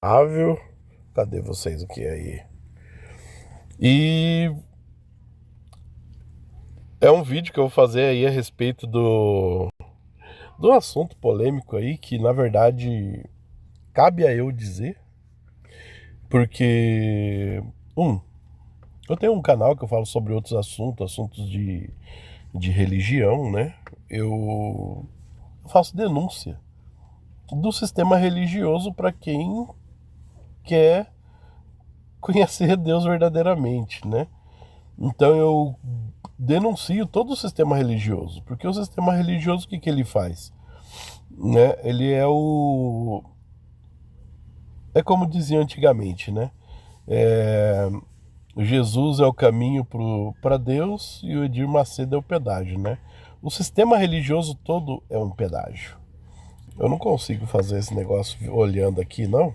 Ável. Cadê vocês aqui aí? E é um vídeo que eu vou fazer aí a respeito do assunto polêmico aí, que na verdade cabe a eu dizer, porque, eu tenho um canal que eu falo sobre outros assuntos de religião, né? Eu faço denúncia do sistema religioso para quem quer conhecer Deus verdadeiramente, né? Então eu denuncio todo o sistema religioso, porque o sistema religioso o que, que ele faz? Né? Ele é como dizia antigamente, né? É, Jesus é o caminho para Deus e o Edir Macedo é o pedágio, né? O sistema religioso todo é um pedágio. Eu não consigo fazer esse negócio olhando aqui, não,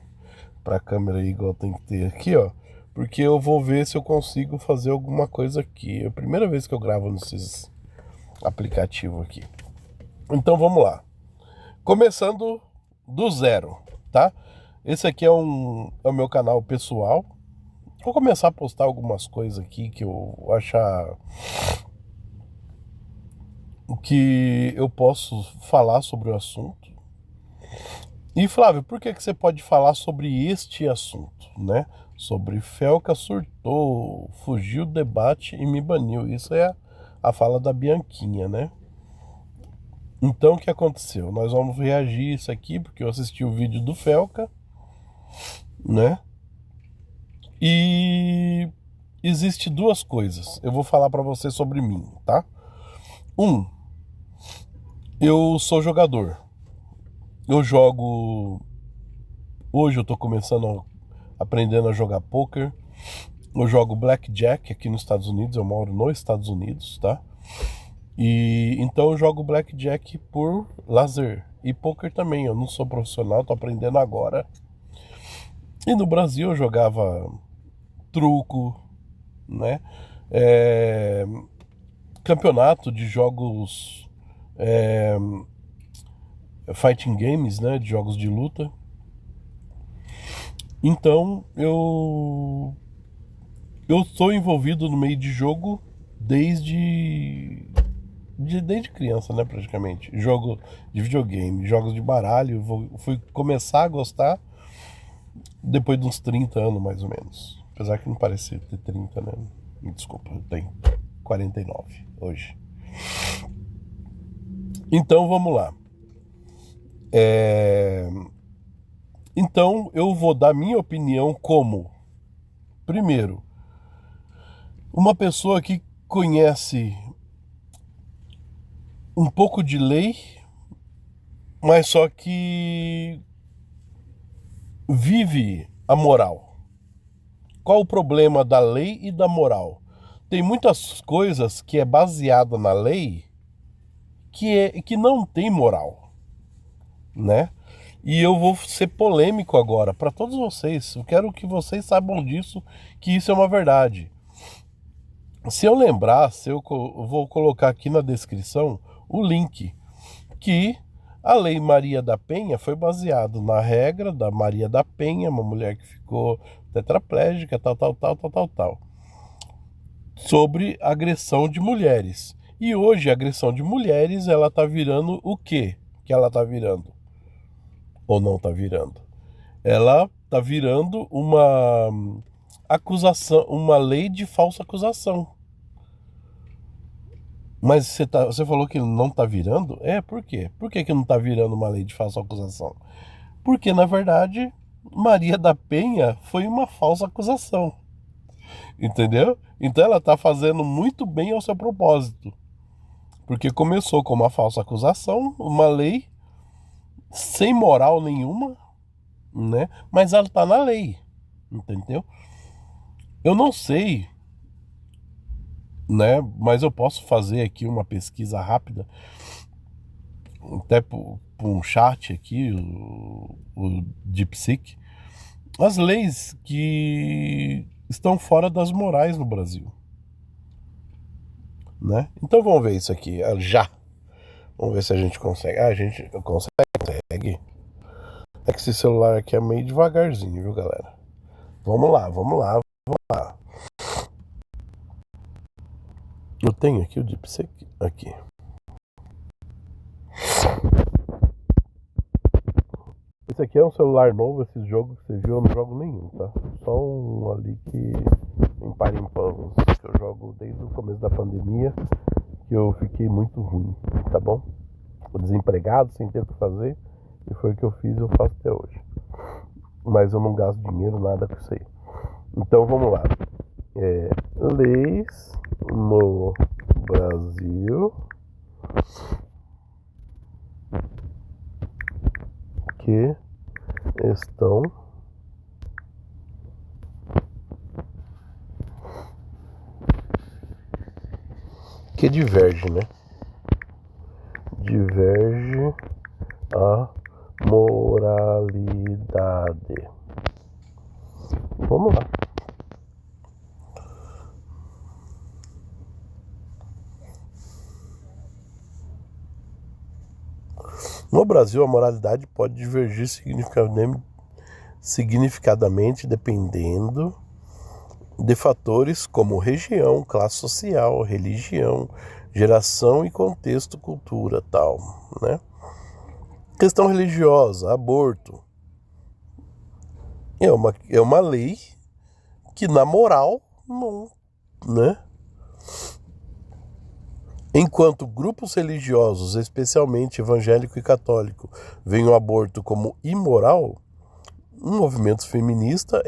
para a câmera aí, igual tem que ter aqui, ó, porque eu vou ver se eu consigo fazer alguma coisa aqui. É a primeira vez que eu gravo nesses aplicativos aqui. Então vamos lá. Começando do zero, tá? Esse aqui é o meu canal pessoal. Vou começar a postar algumas coisas aqui que eu achar que eu posso falar sobre o assunto. E Flávio, por que você pode falar sobre este assunto, né? Sobre Felca surtou, fugiu do debate e me baniu. Isso é a fala da Bianquinha, né? Então o que aconteceu? Nós vamos reagir isso aqui porque eu assisti o vídeo do Felca, né? E existe duas coisas. Eu vou falar para você sobre mim, tá? Um, eu sou jogador. Eu jogo. Hoje eu tô começando aprendendo a jogar poker. Eu jogo blackjack aqui nos Estados Unidos. Eu moro nos Estados Unidos, tá? E então eu jogo blackjack por lazer. E poker também. Eu não sou profissional, tô aprendendo agora. E no Brasil eu jogava truco, né? É, campeonato de jogos fighting games, né? De jogos de luta. Então eu estou envolvido no meio de jogo desde criança, né? Praticamente. Jogo de videogame, jogos de baralho. Fui começar a gostar depois de uns 30 anos, mais ou menos. Apesar que não parece ter 30, né? Desculpa, eu tenho 49 hoje. Então vamos lá. É... Então eu vou dar minha opinião como, primeiro, uma pessoa que conhece um pouco de lei, mas só que vive a moral. Qual o problema da lei e da moral? Tem muitas coisas que é baseada na lei que não tem moral, né? E eu vou ser polêmico agora para todos vocês. Eu quero que vocês saibam disso, que isso é uma verdade. Se eu lembrar, eu vou colocar aqui na descrição o link que a Lei Maria da Penha foi baseada na regra da Maria da Penha, uma mulher que ficou tetraplégica, tal, sobre agressão de mulheres. E hoje a agressão de mulheres, ela tá virando o quê? Que ela tá virando? Ou não tá virando? Ela tá virando uma acusação, uma lei de falsa acusação. Mas você falou que não tá virando? Por quê? Por que que não tá virando uma lei de falsa acusação? Porque, na verdade, Maria da Penha foi uma falsa acusação. Entendeu? Então ela tá fazendo muito bem ao seu propósito. Porque começou com uma falsa acusação, uma lei sem moral nenhuma, né? Mas ela tá na lei. Entendeu? Eu não sei, né? Mas eu posso fazer aqui uma pesquisa rápida, até por um chat aqui, o DeepSeek, as leis que estão fora das morais no Brasil, né? Então vamos ver isso aqui já. Vamos ver se a gente consegue. Ah, a gente consegue. É que esse celular aqui é meio devagarzinho, viu, galera? Vamos lá, vamos lá, vamos lá. Eu tenho aqui o DeepSeek aqui. Esse aqui é um celular novo, esses jogos que você viu eu não jogo nenhum, tá? Só um ali que em parimpamos, que eu jogo desde o começo da pandemia, que eu fiquei muito ruim, tá bom? Desempregado, sem ter o que fazer, e foi o que eu fiz e eu faço até hoje. Mas eu não gasto dinheiro, nada com isso aí. Então vamos lá. Leis no Brasil que estão que diverge, né? Diverge a moralidade. Vamos lá. No Brasil, a moralidade pode divergir significadamente dependendo de fatores como região, classe social, religião, geração e contexto, cultura, tal, né? Questão religiosa, aborto. É uma lei que na moral não, né? Enquanto grupos religiosos, especialmente evangélico e católico, veem o aborto como imoral, um movimento feminista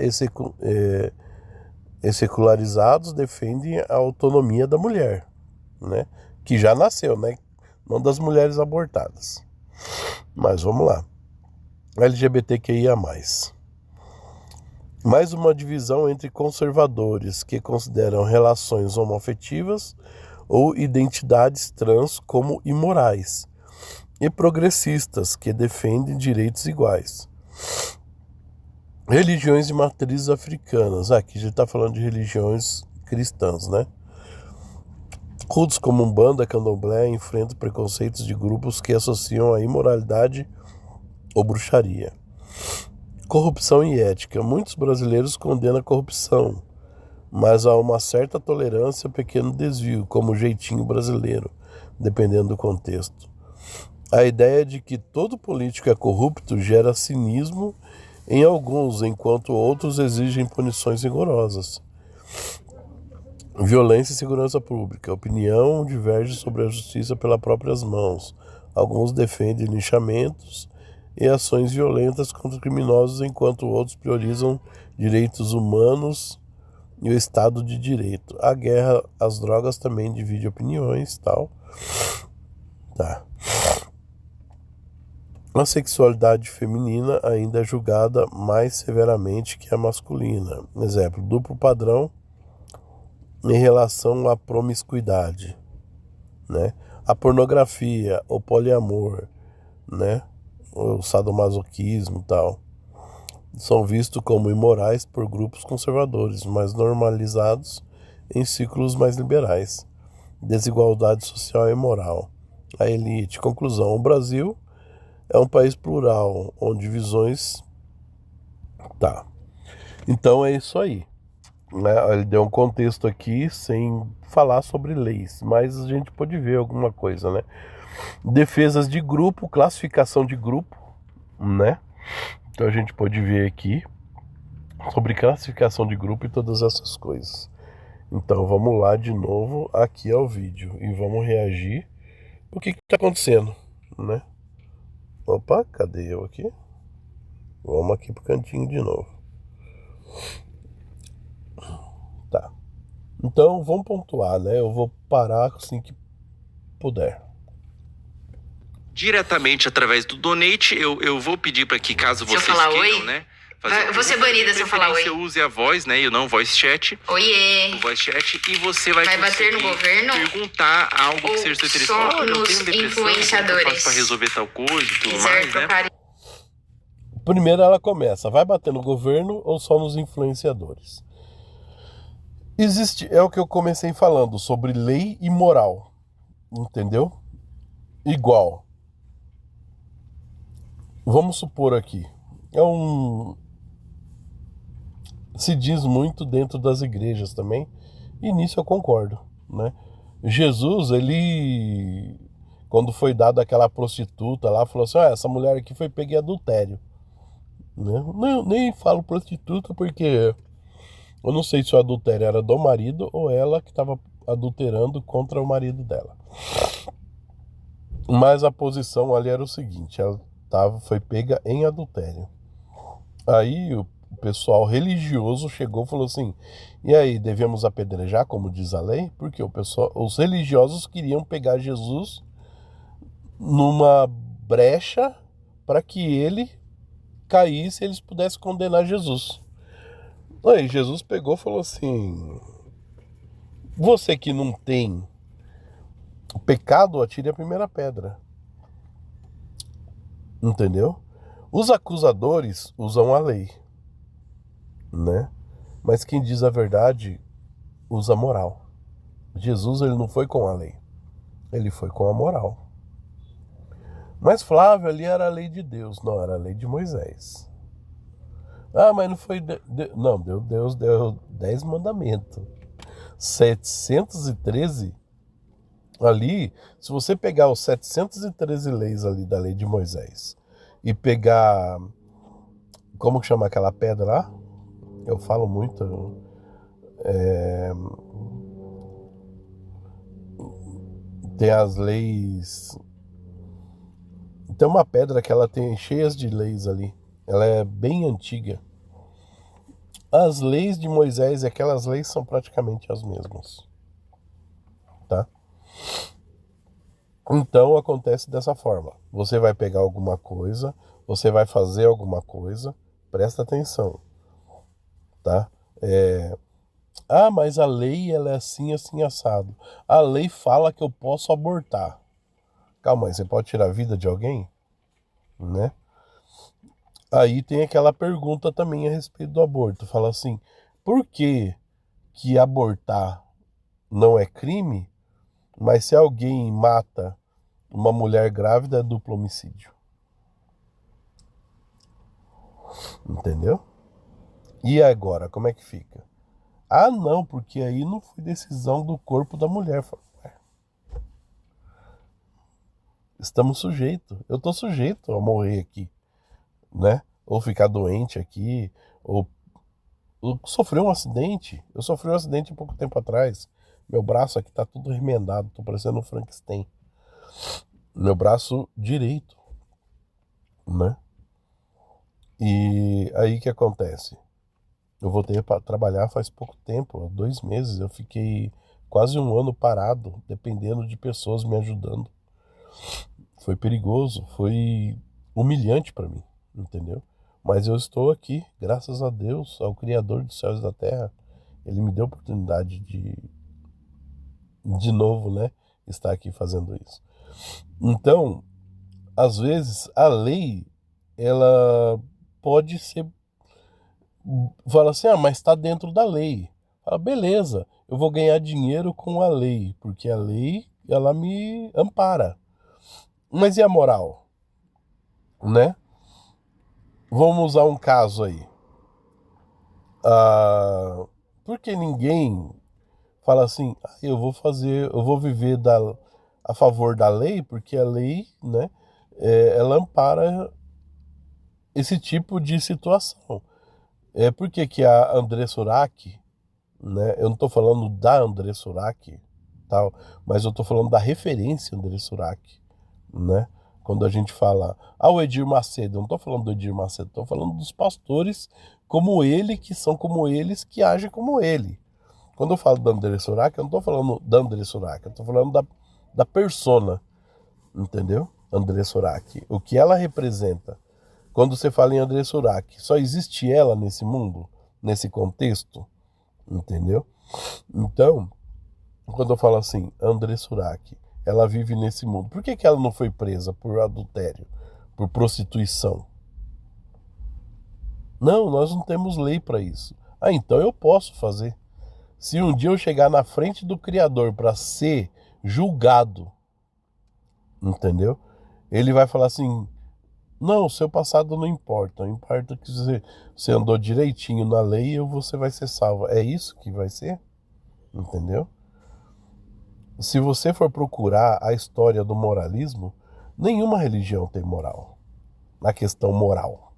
e secularizados defendem a autonomia da mulher, né? Que já nasceu, né? Não das mulheres abortadas. Mas vamos lá. LGBTQIA+. Mais uma divisão entre conservadores que consideram relações homoafetivas ou identidades trans como imorais, e progressistas que defendem direitos iguais. Religiões de matrizes africanas. Aqui já está falando de religiões cristãs, né? Cultos como Umbanda, Candomblé enfrentam preconceitos de grupos que associam a imoralidade ou bruxaria. Corrupção e ética. Muitos brasileiros condenam a corrupção, mas há uma certa tolerância a pequeno desvio, como o jeitinho brasileiro, dependendo do contexto. A ideia de que todo político é corrupto gera cinismo em alguns, enquanto outros exigem punições rigorosas. Violência e segurança pública. A opinião diverge sobre a justiça pelas próprias mãos. Alguns defendem linchamentos e ações violentas contra criminosos, enquanto outros priorizam direitos humanos e o Estado de Direito. A guerra às drogas também divide opiniões, tal. Tá. A sexualidade feminina ainda é julgada mais severamente que a masculina. Exemplo, duplo padrão em relação à promiscuidade, né? A pornografia, o poliamor, né? O sadomasoquismo e tal, são vistos como imorais por grupos conservadores, mas normalizados em círculos mais liberais. Desigualdade social e moral. A elite. Conclusão. O Brasil é um país plural, onde visões... Tá. Então é isso aí. Né? Ele deu um contexto aqui sem falar sobre leis, mas a gente pode ver alguma coisa, né? Defesas de grupo, classificação de grupo, né? Então a gente pode ver aqui sobre classificação de grupo e todas essas coisas. Então vamos lá de novo aqui ao vídeo e vamos reagir. O que está acontecendo, né? Opa, cadê eu aqui? Vamos aqui pro cantinho de novo. Tá. Então vamos pontuar, né? Eu vou parar assim que puder. Diretamente através do Donate, eu vou pedir para que, caso vocês queiram, oi? né? Eu vou ser banida se eu falar oi. Você use a voz, né? E não voice chat. Oiê. O voice chat, e você vai bater no governo? Perguntar algo que seja do interesse. Só Olha, eu nos tenho depressão, influenciadores. como eu faço para resolver tal coisa e tudo mais, né? Primeiro ela começa, vai bater no governo ou só nos influenciadores? É o que eu comecei falando sobre lei e moral, entendeu? Igual. Vamos supor aqui, é um... se diz muito dentro das igrejas também, e nisso eu concordo, né? Jesus, ele, quando foi dado aquela prostituta lá, falou assim, essa mulher aqui foi pega em adultério, né? Não, nem falo prostituta porque eu não sei se o adultério era do marido ou ela que estava adulterando contra o marido dela. Mas a posição ali era o seguinte, ela foi pega em adultério. Aí o pessoal religioso chegou e falou assim, e aí, devemos apedrejar, como diz a lei? Porque os religiosos queriam pegar Jesus numa brecha para que ele caísse e eles pudessem condenar Jesus. Aí Jesus pegou e falou assim, você que não tem pecado, atire a primeira pedra. Entendeu? Os acusadores usam a lei, né? Mas quem diz a verdade usa a moral. Jesus, ele não foi com a lei, ele foi com a moral. Mas Flávio, ali era a lei de Deus, não, era a lei de Moisés. Mas não foi... Não, Deus deu 10 mandamentos. 713 ali, se você pegar os 713 leis ali da lei de Moisés e pegar, como que chama aquela pedra lá? Eu falo muito, tem as leis, tem uma pedra que ela tem cheias de leis ali, ela é bem antiga. As leis de Moisés e aquelas leis são praticamente as mesmas, tá? Então acontece dessa forma. Você vai pegar alguma coisa, você vai fazer alguma coisa, presta atenção, tá? Mas a lei ela é assim, assim, assado. A lei fala que eu posso abortar. Calma aí, você pode tirar a vida de alguém? Né? Aí tem aquela pergunta também a respeito do aborto. Fala assim, por que abortar não é crime, mas se alguém mata uma mulher grávida é duplo homicídio? Entendeu? E agora, como é que fica? Não, porque aí não foi decisão do corpo da mulher. Estamos sujeitos. Eu tô sujeito a morrer aqui, né? Ou ficar doente aqui, ou sofrer um acidente. Eu sofri um acidente há pouco tempo atrás. Meu braço aqui tá tudo remendado, tô parecendo um Frankenstein. Meu braço direito, né? E aí que acontece? Eu voltei para trabalhar faz pouco tempo, 2 meses. Eu fiquei quase 1 ano parado, dependendo de pessoas me ajudando. Foi perigoso, foi humilhante para mim, entendeu? Mas eu estou aqui, graças a Deus, ao Criador dos céus e da terra. Ele me deu a oportunidade de novo, né, estar aqui fazendo isso. Então, às vezes, a lei, ela pode ser... Fala assim, mas está dentro da lei. Fala, beleza, eu vou ganhar dinheiro com a lei, porque a lei, ela me ampara. Mas e a moral? Né? Vamos usar um caso aí. Por que ninguém fala assim, eu vou viver a favor da lei, porque a lei, né, ela ampara esse tipo de situação. Por que a André Surak, né, eu não estou falando da André Surak, tal, mas eu estou falando da referência André Surak, né? Quando a gente fala, o Edir Macedo, eu não estou falando do Edir Macedo, estou falando dos pastores como ele, que são como eles, que agem como ele. Quando eu falo da André Surak, eu não estou falando da André Surak, eu estou falando da persona, entendeu? André Surak, o que ela representa. Quando você fala em André Surak, só existe ela nesse mundo, nesse contexto, entendeu? Então, quando eu falo assim, André Surak, ela vive nesse mundo. Por que ela não foi presa por adultério, por prostituição? Não, nós não temos lei para isso. Então eu posso fazer. Se um dia eu chegar na frente do Criador para ser julgado, entendeu? Ele vai falar assim, Não, o seu passado não importa. Importa que você andou direitinho na lei e você vai ser salvo. É isso que vai ser? Entendeu? Se você for procurar a história do moralismo, nenhuma religião tem moral. Na questão moral.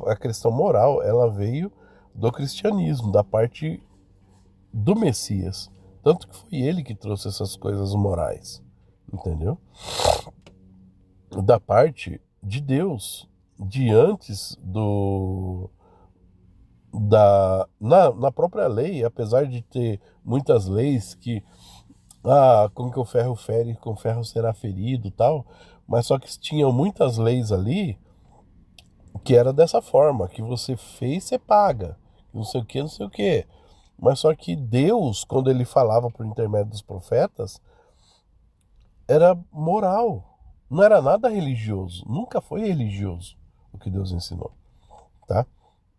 A questão moral, ela veio do cristianismo, da parte do Messias. Tanto que foi ele que trouxe essas coisas morais. Entendeu? Da parte de Deus, de antes na própria lei, apesar de ter muitas leis que com que o ferro fere, com o ferro será ferido, tal, mas só que tinham muitas leis ali que era dessa forma, que você fez, você paga, não sei o que, não sei o que. Mas só que Deus, quando ele falava por intermédio dos profetas, era moral. Não era nada religioso. Nunca foi religioso o que Deus ensinou, tá?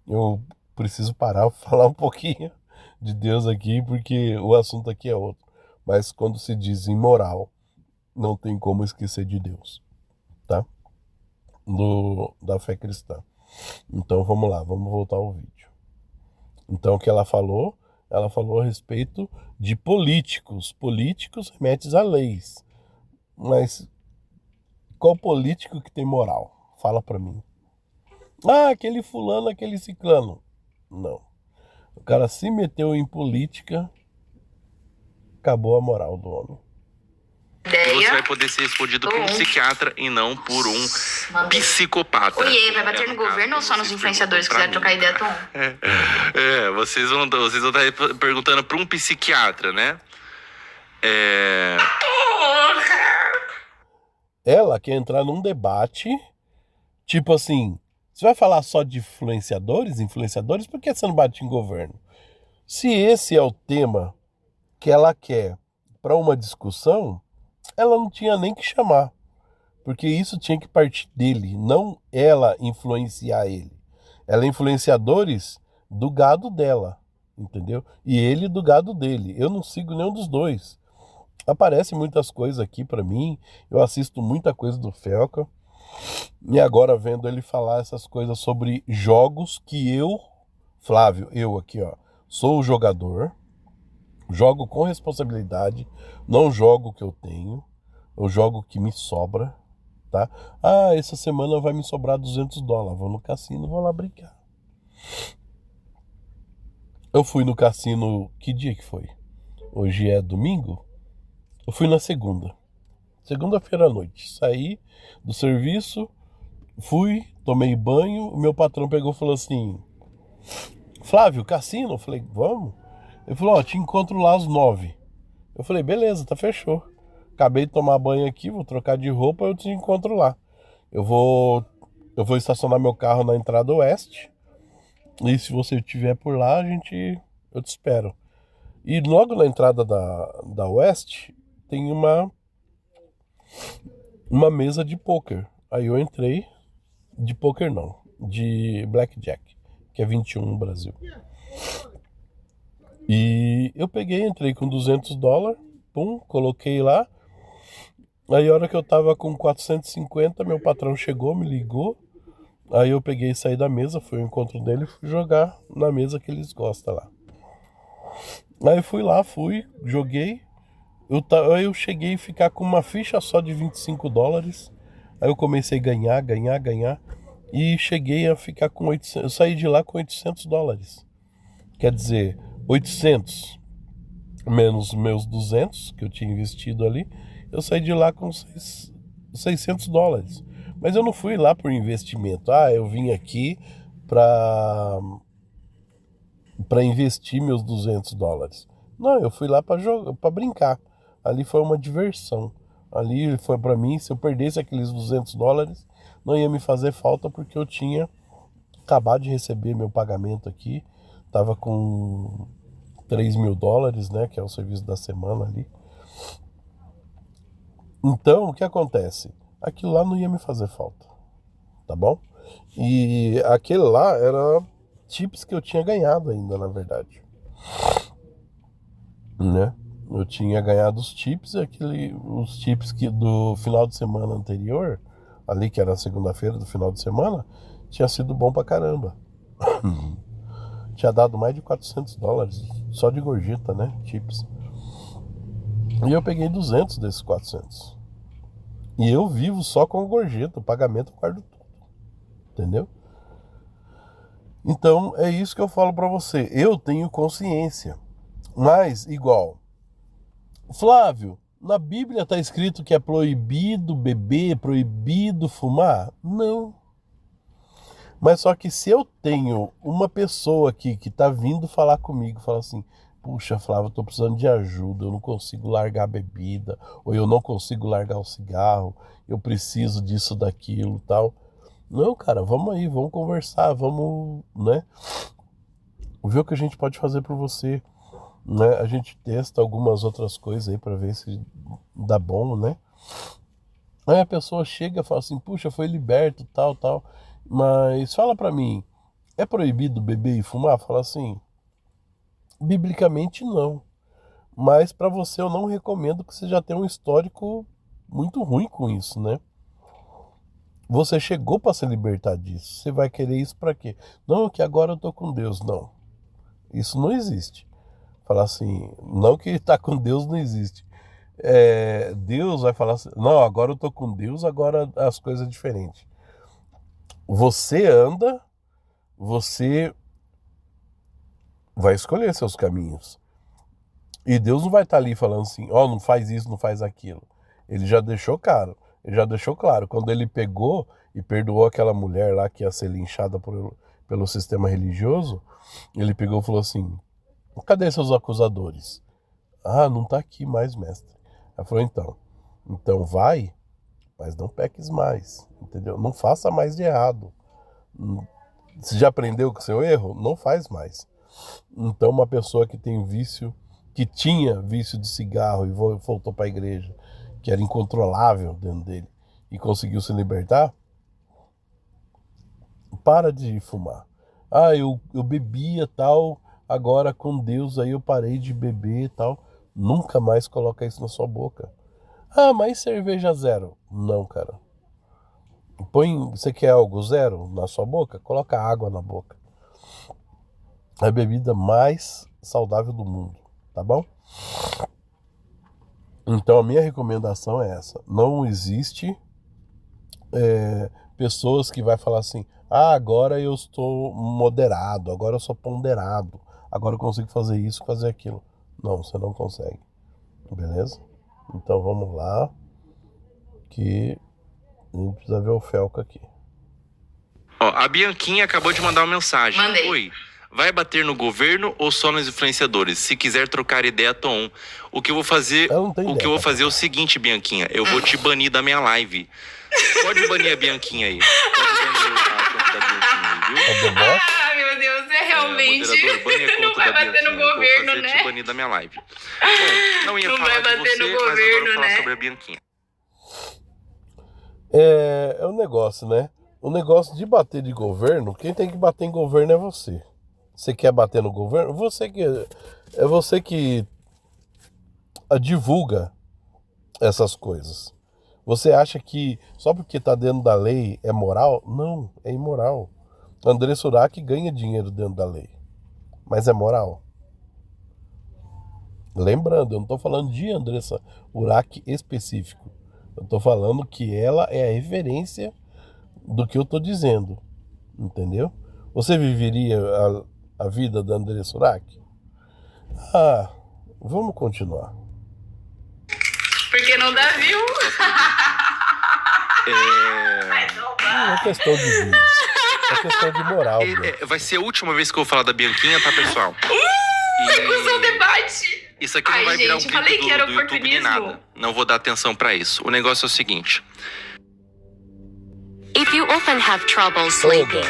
Eu preciso parar para falar um pouquinho de Deus aqui, porque o assunto aqui é outro. Mas quando se diz imoral, não tem como esquecer de Deus, tá? Da fé cristã. Então vamos lá, vamos voltar ao vídeo. Então o que ela falou a respeito de políticos. Políticos remetem a leis. Mas qual político que tem moral? Fala pra mim. Aquele fulano, aquele ciclano. Não. O cara se meteu em política, acabou a moral do homem. E você vai poder ser respondido por um psiquiatra e não por um psicopata. Oiê, vai bater no governo ou só nos influenciadores que quiserem trocar ideia, Tom? Vocês vão estar perguntando para um psiquiatra, né? Ela quer entrar num debate, tipo assim, você vai falar só de influenciadores? Influenciadores? Por que você não bate em governo? Se esse é o tema que ela quer para uma discussão, ela não tinha nem que chamar. Porque isso tinha que partir dele, não ela influenciar ele. Ela é influenciadores do gado dela, entendeu? E ele do gado dele. Eu não sigo nenhum dos dois. Aparecem muitas coisas aqui pra mim. Eu assisto muita coisa do Felca. E agora vendo ele falar essas coisas sobre jogos que eu, Flávio, eu aqui, ó, sou o jogador. Jogo com responsabilidade. Não jogo o que eu tenho. Eu jogo o que me sobra. Tá? Essa semana vai me sobrar $200. Vou no cassino, vou lá brincar. Eu fui no cassino, que dia que foi? Hoje é domingo? Eu fui na segunda-feira à noite. Saí do serviço, fui, tomei banho, o meu patrão pegou e falou assim: Flávio, cassino? Eu falei, vamos. Ele falou, te encontro lá às 9. Eu falei, beleza, tá, fechou. Acabei de tomar banho aqui, vou trocar de roupa, eu te encontro lá. Eu vou estacionar meu carro na entrada oeste. E se você estiver por lá, eu te espero. E logo na entrada da oeste tem uma mesa de poker. Aí eu entrei, de poker não, de blackjack, que é 21 no Brasil. E eu entrei com $200, pum, coloquei lá. Aí a hora que eu tava com 450, meu patrão chegou, me ligou. Aí eu peguei e saí da mesa, fui ao encontro dele e fui jogar na mesa que eles gostam lá. Aí fui lá, joguei. Aí eu cheguei a ficar com uma ficha só de $25. Aí eu comecei a ganhar. E cheguei a ficar com 800. Eu saí de lá com $800. Quer dizer, 800 menos meus 200 que eu tinha investido ali. Eu saí de lá com $600. Mas eu não fui lá por investimento. Eu vim aqui para investir meus $200. Não, eu fui lá para jogar, para brincar. Ali foi uma diversão. Ali foi para mim, se eu perdesse aqueles $200, não ia me fazer falta, porque eu tinha acabado de receber meu pagamento aqui. Tava com $3.000, né, que é o serviço da semana ali. Então, o que acontece? Aquilo lá não ia me fazer falta, tá bom? E aquele lá era chips que eu tinha ganhado ainda, na verdade, né? Eu tinha ganhado os chips que do final de semana anterior, ali que era a segunda-feira do final de semana, tinha sido bom pra caramba. Tinha dado mais de $400 só de gorjeta, né? Chips. E eu peguei 200 desses 400. E eu vivo só com gorjeta, o pagamento eu guardo tudo. Entendeu? Então é isso que eu falo pra você. Eu tenho consciência. Mas, igual, Flávio, na Bíblia tá escrito que é proibido beber, proibido fumar? Não. Mas só que se eu tenho uma pessoa aqui que tá vindo falar comigo, fala assim, puxa, Flávio, eu tô precisando de ajuda, eu não consigo largar a bebida, ou eu não consigo largar o cigarro, eu preciso disso, daquilo, tal. Não, cara, vamos aí, vamos conversar, vamos, né, ver o que a gente pode fazer por você, né? A gente testa algumas outras coisas aí pra ver se dá bom, né? Aí a pessoa chega e fala assim, puxa, foi liberto, tal, tal. Mas fala pra mim, é proibido beber e fumar? Fala assim, biblicamente não. Mas pra você eu não recomendo, que você já tem um histórico muito ruim com isso, né? Você chegou pra se libertar disso. Você vai querer isso pra quê? Não, que agora eu tô com Deus. Não. Isso não existe. Falar assim, não que tá com Deus não existe. Deus vai falar assim, não, agora eu tô com Deus, agora as coisas é diferentes. Você anda, você vai escolher seus caminhos. E Deus não vai estar ali falando assim, ó, não faz isso, não faz aquilo. Ele já deixou claro. Ele já deixou claro. Quando ele pegou e perdoou aquela mulher lá que ia ser linchada pelo sistema religioso, ele pegou e falou assim, cadê seus acusadores? Ah, não tá aqui mais, mestre. Ela falou, então vai, mas não peques mais, entendeu? Não faça mais de errado. Você já aprendeu com o seu erro? Não faz mais. Então uma pessoa que tem vício, que tinha vício de cigarro e voltou para a igreja, que era incontrolável dentro dele, e conseguiu se libertar, para de fumar. Ah, eu bebia tal, agora com Deus aí eu parei de beber e tal. Nunca mais coloca isso na sua boca. Ah, mas cerveja zero? Não, cara. Você quer algo zero na sua boca? Coloca água na boca. É a bebida mais saudável do mundo, tá bom? Então a minha recomendação é essa. Não existe pessoas que vai falar assim, ah, agora eu estou moderado, agora eu sou ponderado, agora eu consigo fazer isso, fazer aquilo. Não, você não consegue. Beleza? Então vamos lá, que a gente precisa ver o Felca aqui. Ó, a Bianquinha acabou de mandar uma mensagem. Mandei. Oi, vai bater no governo ou só nos influenciadores? Se quiser trocar ideia, tô on. O que eu vou fazer, eu vou fazer é o seguinte, Bianquinha, eu vou te banir da minha live. Pode banir a Bianquinha aí. Pode banir a conta da Bianquinha aí, viu? Ah, meu Deus, realmente não vai bater no governo, vou fazer né? te banir da minha live. Bom, não ia Não falar vai de bater você, no mas agora eu governo, vou falar né? sobre a Bianquinha. É um negócio, né? O negócio de bater de governo, quem tem que bater em governo é você. Você quer bater no governo? É você que divulga essas coisas. Você acha que só porque tá dentro da lei é moral? Não, é imoral. André Surak ganha dinheiro dentro da lei, mas é moral. Lembrando, eu não tô falando de Andressa Urach específico. Eu tô falando que ela é a referência do que eu tô dizendo. Entendeu? Você viveria a vida da Andressa Urach? Ah, vamos continuar. Porque não dá view. Não é questão de vida. É questão de moral. Vai ser a última vez que eu vou falar da Bianquinha, tá, pessoal? Recusou o debate. Isso aqui não vai virar um gente, falei clipe que era do YouTube nem oportunismo. nada. Não vou dar atenção pra isso. O negócio é o seguinte. If you often have trouble sleeping,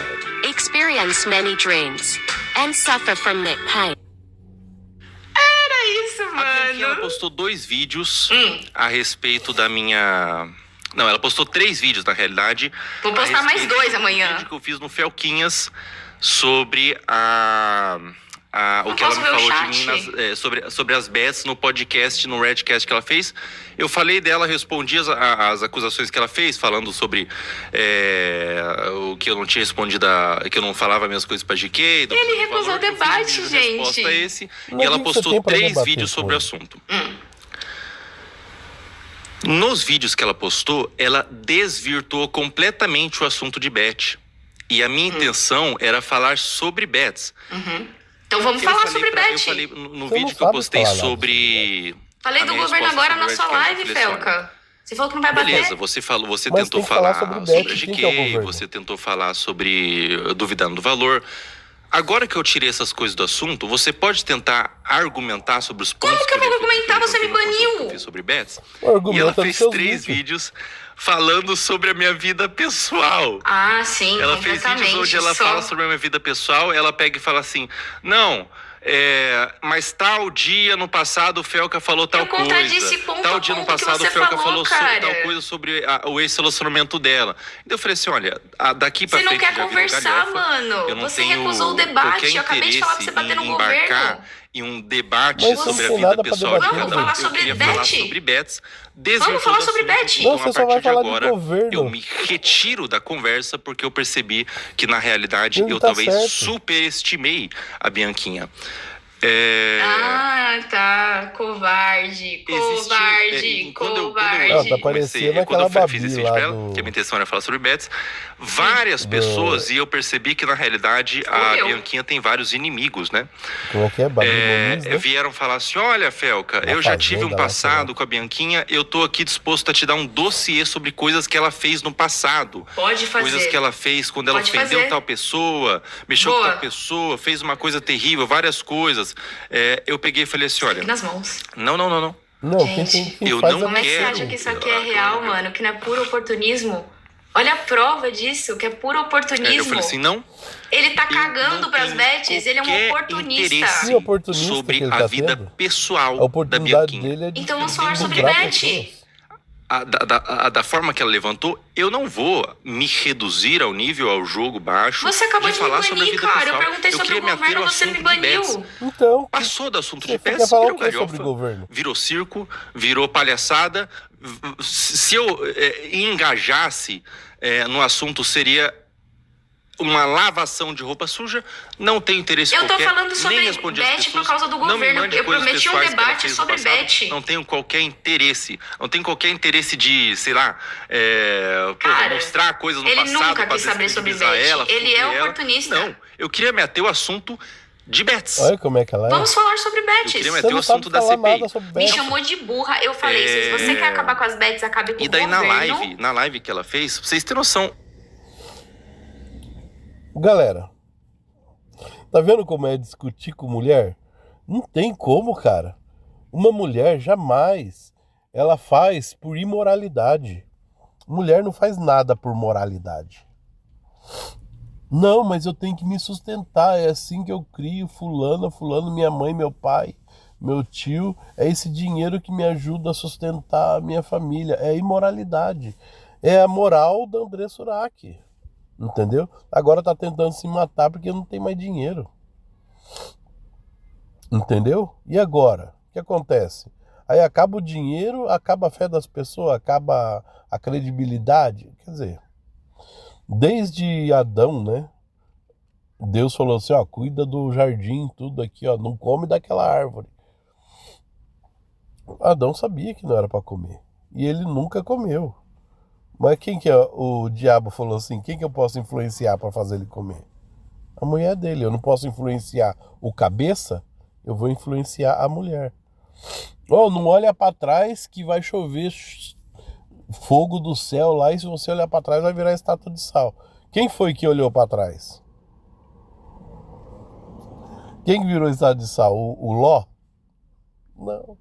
experience many dreams, and suffer from neck pain, Era isso, A Bianquinha, ela mano. postou 2 vídeos a respeito da minha... Não, ela postou 3 vídeos, na realidade. Vou postar a mais respeito 2 do amanhã. vídeo que eu fiz no Felquinhas sobre a o que ela me falou de mim sobre as bets no podcast, no Redcast que ela fez. Eu falei dela, respondi as acusações que ela fez, falando sobre o que eu não tinha respondido, que eu não falava as minhas coisas pra GK. Ele recusou o debate, gente. Resposta a esse, e ela postou 3 vídeos sobre o assunto. Nos vídeos que ela postou, ela desvirtuou completamente o assunto de bet. E a minha intenção era falar sobre bets. Então vamos falar sobre bet. Eu falei no vídeo que eu postei sobre... Falei do governo agora na sua live, Felca. Você falou que não vai bater. Beleza, você tentou falar sobre a GK, você tentou falar sobre duvidando do valor. Agora que eu tirei essas coisas do assunto, você pode tentar argumentar sobre os pontos. Como que eu vou argumentar? Você me baniu. Sobre bets. E ela fez 3 vídeos falando sobre a minha vida pessoal. Ah, sim, ela fez vídeos onde ela fala sobre a minha vida pessoal, ela pega e fala assim, não... mas tal dia no passado o Felca falou tal coisa. Tal dia no passado o Felca falou tal coisa sobre o ex-relacionamento dela. Então eu falei assim, olha, daqui pra frente... Você não quer conversar, mano. Você recusou o debate. Eu acabei de falar pra você bater no governo. Em um debate sobre a vida pessoal de cada um. Vamos falar sobre bets. Vamos falar sobre bet. Não, você só vai falar de governo. Eu me retiro da conversa porque eu percebi que, na realidade, eu talvez superestimei a Bianquinha. Tá. Covarde. Quando eu comecei a fiz esse vídeo pra ela, que a minha intenção era falar sobre bets, várias pessoas, e eu percebi que, na realidade, a Bianquinha tem vários inimigos, né? Como é? Vieram falar assim, olha, Felca, eu já tive um passado com a Bianquinha, eu tô aqui disposto a te dar um dossiê sobre coisas que ela fez no passado. Pode fazer. Coisas que ela fez quando ela ofendeu tal pessoa, mexeu com tal pessoa, fez uma coisa terrível, várias coisas. Eu peguei e falei assim, olha... nas mãos. Não. Não, gente, eu não como é que você acha que isso aqui é real, mano? Que não é puro oportunismo? Olha a prova disso, que é puro oportunismo. Eu falei assim, não. Ele tá cagando pras bets, ele é um oportunista. Sobre a vida pessoal da Bianquinha. Então vamos falar sobre bet. Da forma que ela levantou, eu não vou me reduzir ao nível, ao jogo baixo. Você acabou de falar me sobre a banir, vida cara. pessoal. Eu perguntei sobre o governo, você me baniu. Então, passou do assunto de pés, virou galhofa, virou circo, virou palhaçada. Se eu engajasse no assunto, seria uma lavação de roupa suja. Não tenho interesse qualquer. Eu tô falando sobre bet por causa do governo. Eu prometi um debate sobre bet. Não tenho qualquer interesse. Não tenho qualquer interesse de, sei lá, mostrar coisas no passado. Ele nunca quis saber sobre bet. Ele é oportunista. Não, eu queria me ater ao assunto de bets. Olha como é que ela é. Vamos falar sobre bets. Eu queria meter o assunto da CPI. Me chamou de burra. Eu falei, se você quer acabar com as bets, acabe com o governo. E daí na live que ela fez, pra vocês terem noção... Galera, tá vendo como é discutir com mulher? Não tem como, cara. Uma mulher jamais ela faz por imoralidade. Mulher não faz nada por moralidade. Não, mas eu tenho que me sustentar. É assim que eu crio fulano, minha mãe, meu pai, meu tio. É esse dinheiro que me ajuda a sustentar a minha família. É imoralidade. É a moral da André Surak. Entendeu? Agora tá tentando se matar porque não tem mais dinheiro. Entendeu? E agora? O que acontece? Aí acaba o dinheiro, acaba a fé das pessoas, acaba a credibilidade. Quer dizer, desde Adão, né? Deus falou assim, ó, cuida do jardim, tudo aqui, ó, não come daquela árvore. Adão sabia que não era para comer. E ele nunca comeu. Mas quem que é? O diabo falou assim, quem que eu posso influenciar para fazer ele comer? A mulher dele. Eu não posso influenciar o cabeça, eu vou influenciar a mulher. Não olha para trás que vai chover fogo do céu lá, e se você olhar para trás vai virar estátua de sal. Quem foi que olhou para trás? Quem que virou estátua de sal? O Ló? Não.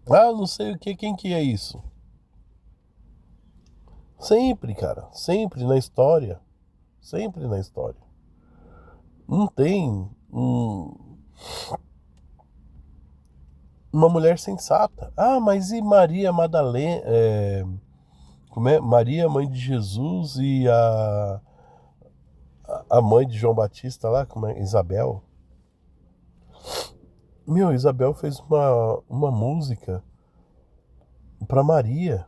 Não sei o que. Quem que é isso? Sempre, cara. Sempre na história. Sempre na história. Não tem uma mulher sensata. Mas e Maria Madalena? Como é? Maria, mãe de Jesus, e a mãe de João Batista lá, como é? Isabel. Isabel fez uma música para Maria.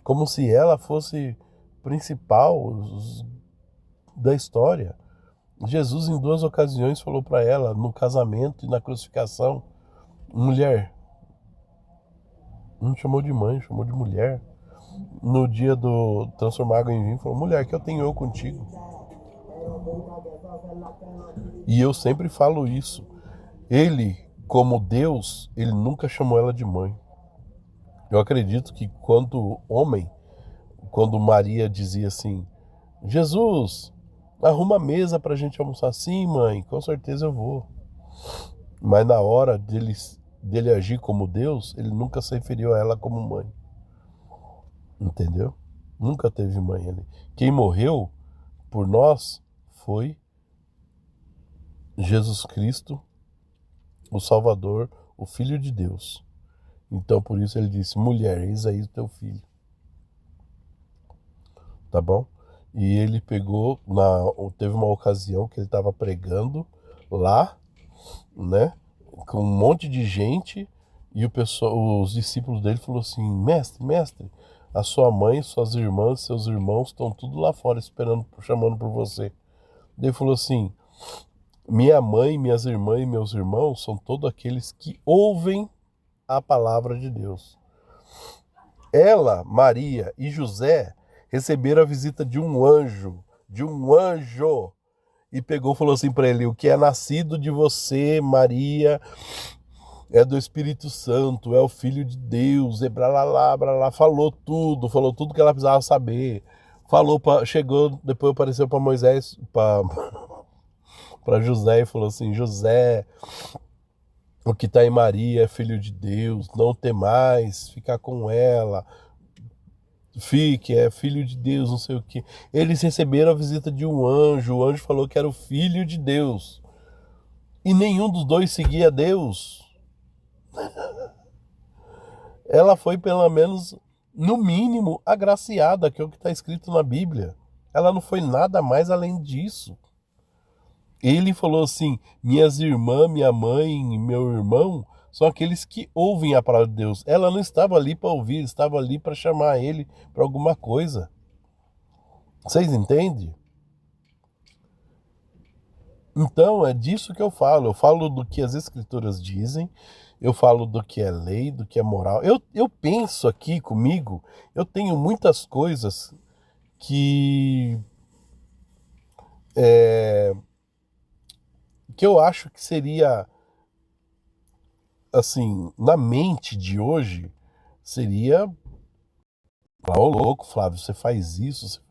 Como se ela fosse principal da história. Jesus, em 2 ocasiões, falou para ela, no casamento e na crucificação, mulher. Não chamou de mãe, chamou de mulher. No dia do transformar água em vinho, falou, mulher, que eu tenho eu contigo. E eu sempre falo isso. Ele, como Deus, ele nunca chamou ela de mãe. Eu acredito que quando Maria dizia assim, Jesus, arruma a mesa pra gente almoçar. Sim, mãe, com certeza eu vou. Mas na hora dele agir como Deus, ele nunca se referiu a ela como mãe. Entendeu? Nunca teve mãe ali. Quem morreu por nós foi Jesus Cristo, o Salvador, o Filho de Deus. Então por isso ele disse, mulher, eis aí o teu filho. Tá bom? E ele pegou, teve uma ocasião que ele estava pregando lá, né? Com um monte de gente, e os discípulos dele falaram assim, mestre, a sua mãe, suas irmãs, seus irmãos estão tudo lá fora chamando por você. Ele falou assim, minha mãe, minhas irmãs e meus irmãos são todos aqueles que ouvem a palavra de Deus. Ela, Maria e José receberam a visita de um anjo, e pegou e falou assim para ele, o que é nascido de você, Maria, é do Espírito Santo, é o Filho de Deus, e blá, falou tudo que ela precisava saber, chegou, depois apareceu para Moisés, para José e falou assim, José, o que está em Maria é filho de Deus, não tem mais, ficar com ela, é filho de Deus, não sei o que. Eles receberam a visita de um anjo, o anjo falou que era o Filho de Deus. E nenhum dos dois seguia Deus. Ela foi pelo menos, no mínimo, agraciada, que é o que está escrito na Bíblia. Ela não foi nada mais além disso. Ele falou assim, minhas irmãs, minha mãe e meu irmão são aqueles que ouvem a palavra de Deus. Ela não estava ali para ouvir, estava ali para chamar ele para alguma coisa. Vocês entendem? Então, é disso que eu falo. Eu falo do que as escrituras dizem, eu falo do que é lei, do que é moral. Eu penso aqui comigo, eu tenho muitas coisas que eu acho que seria, assim, na mente de hoje, seria, ô louco, Flávio, você faz isso,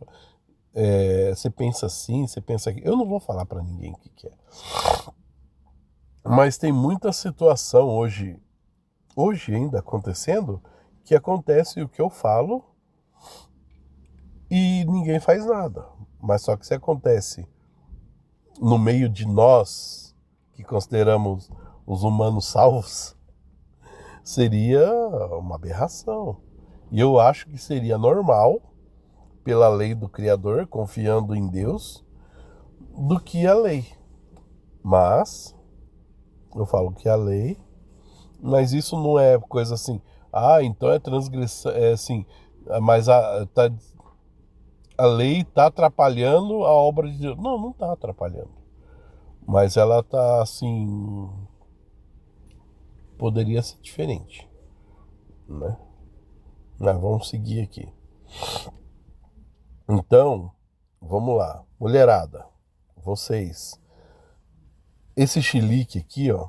você pensa assim, você pensa aqui. Eu não vou falar para ninguém o que é. Mas tem muita situação hoje ainda acontecendo, que acontece o que eu falo e ninguém faz nada. Mas só que se acontece no meio de nós, que consideramos os humanos salvos, seria uma aberração. E eu acho que seria normal, pela lei do Criador, confiando em Deus, do que a lei. Mas, eu falo que a lei, mas isso não é coisa assim, então é transgressão, é assim, mas a lei está atrapalhando a obra de Deus. Não está atrapalhando. Mas ela está assim, poderia ser diferente, né? Mas vamos seguir aqui. Então, vamos lá. Mulherada, vocês, esse chilique aqui, ó,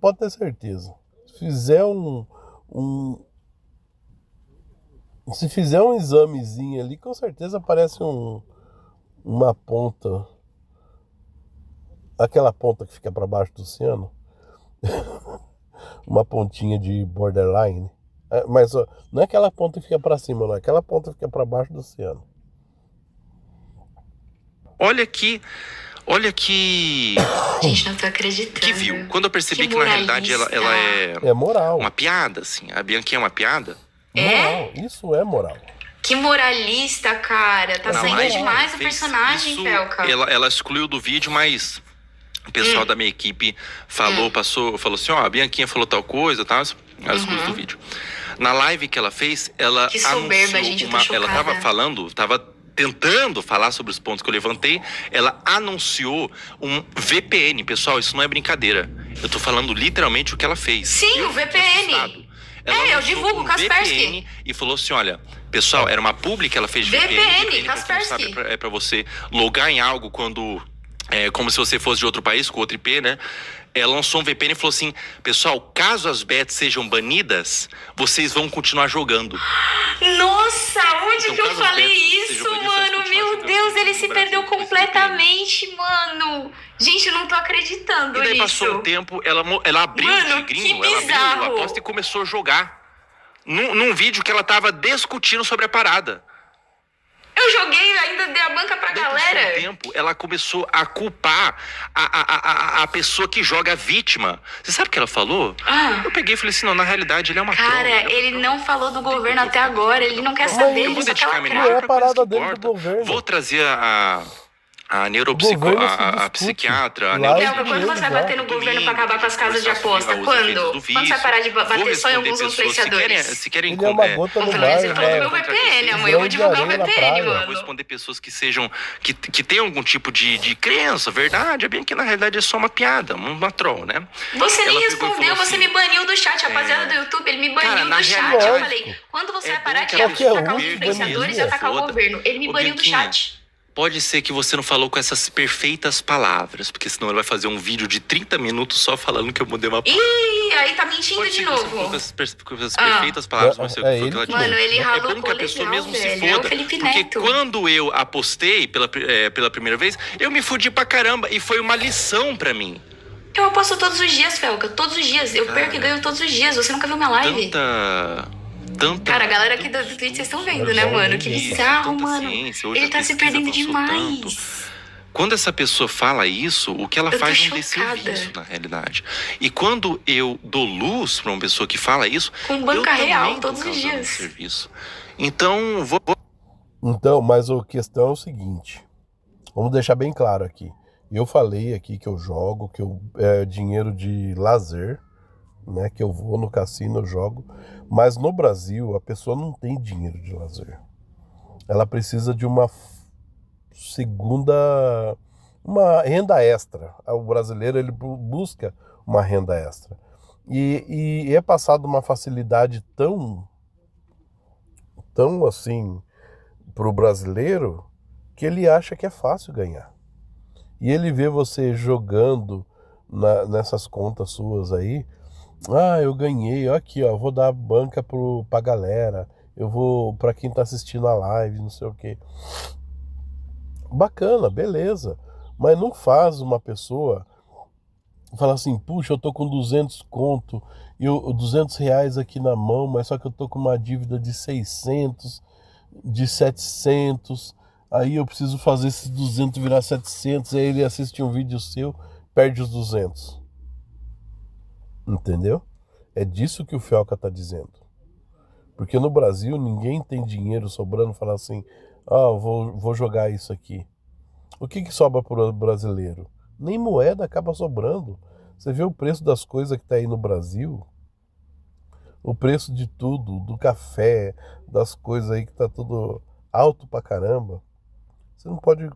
pode ter certeza. Se fizer um examezinho ali, com certeza aparece uma ponta, aquela ponta que fica para baixo do ciano, uma pontinha de borderline. Mas ó, não é aquela ponta que fica para cima, não é aquela ponta que fica para baixo do ciano. Olha que Gente, não tô acreditando. que viu. Quando eu percebi que na realidade ela é moral. Uma piada, assim. A Bianquinha é uma piada. Moral. Isso é moral. Que moralista, cara. Tá saindo demais o personagem, Felca. Ela excluiu do vídeo, mas o pessoal da minha equipe falou assim, ó, a Bianquinha falou tal coisa, tá? Ela excluiu do vídeo. Na live que ela fez, ela que soberba, gente, eu tô chocada. Ela tava tentando falar sobre os pontos que eu levantei, ela anunciou um VPN. Pessoal, isso não é brincadeira. Eu tô falando literalmente o que ela fez. Sim, o VPN. Eu divulgo, Kaspersky. E falou assim, olha, pessoal, era uma publi que ela fez de VPN, Kaspersky. É pra você logar em algo quando... como se você fosse de outro país, com outro IP, né? Ela lançou um VPN e falou assim, pessoal, caso as bets sejam banidas, vocês vão continuar jogando. Nossa, onde que eu falei isso, mano? Meu Deus, ele se perdeu completamente, mano. Gente, eu não tô acreditando nisso. E daí passou um tempo, ela abriu o tigrinho, ela abriu a aposta e começou a jogar. Num vídeo que ela tava discutindo sobre a parada. Eu joguei, ainda dei a banca pra galera. Depois de um tempo, ela começou a culpar a pessoa que joga a vítima. Você sabe o que ela falou? Eu peguei e falei assim, não, na realidade ele é uma Cara, ele não falou do governo até agora, ele não quer saber. Eu vou dedicar minha energia pra coisa que importa. Vou trazer a psiquiatra, quando você vai bater no governo pra acabar com as casas de aposta? Quando? Quando você vai parar de bater só em alguns influenciadores? Se querem ele é uma gota no mar, ele falou do meu VPN, amor. Eu vou divulgar o VPN, mano. Eu vou responder pessoas que sejam... Que tenham algum tipo de crença, verdade. É bem que na realidade é só uma piada, uma troll, né? Você nem respondeu, você me baniu do chat. Rapaziada do YouTube, ele me baniu do chat. Eu falei, quando você vai parar de atacar os influenciadores e atacar o governo? Ele me baniu do chat. Pode ser que você não falou com essas perfeitas palavras, porque senão ele vai fazer um vídeo de 30 minutos só falando que eu mudei uma palavra. Ih, aí tá mentindo de novo. Com essas perfeitas palavras, mas mano, ele ralou é bom que a pessoa mesmo se foda. É o Felipe porque Neto. Quando eu apostei pela primeira vez, eu me fudi pra caramba e foi uma lição pra mim. Eu aposto todos os dias, Felca, todos os dias. Eu perco e ganho todos os dias. Você nunca viu minha live? Cara, a galera aqui do Twitch, vocês estão vendo, né, mano? Que bizarro, mano. Ele tá se perdendo demais. Quando essa pessoa fala isso, o que ela faz não tem serviço, na realidade. E quando eu dou luz pra uma pessoa que fala isso, com banca real todos os dias. Serviço. Então, Então, mas a questão é o seguinte. Vamos deixar bem claro aqui. Eu falei aqui que eu jogo, que dinheiro de lazer, né, que eu vou no cassino, eu jogo, mas no Brasil a pessoa não tem dinheiro de lazer. Ela precisa de uma renda extra. O brasileiro, ele busca uma renda extra. E é passado uma facilidade tão assim pro brasileiro que ele acha que é fácil ganhar. E ele vê você jogando nessas contas suas aí. Eu ganhei, aqui, ó, vou dar banca pra galera, eu vou pra quem tá assistindo a live, não sei o que. Bacana, beleza, mas não faz uma pessoa falar assim, puxa, eu tô com 200 conto, e 200 reais aqui na mão, mas só que eu tô com uma dívida de 600, de 700, aí eu preciso fazer esses 200 virar 700, aí ele assiste um vídeo seu, perde os 200. Entendeu? É disso que o Felca tá dizendo. Porque no Brasil ninguém tem dinheiro sobrando falar assim, vou jogar isso aqui. O que sobra pro brasileiro? Nem moeda acaba sobrando. Você vê o preço das coisas que tá aí no Brasil? O preço de tudo, do café, das coisas aí que tá tudo alto pra caramba. Você não pode...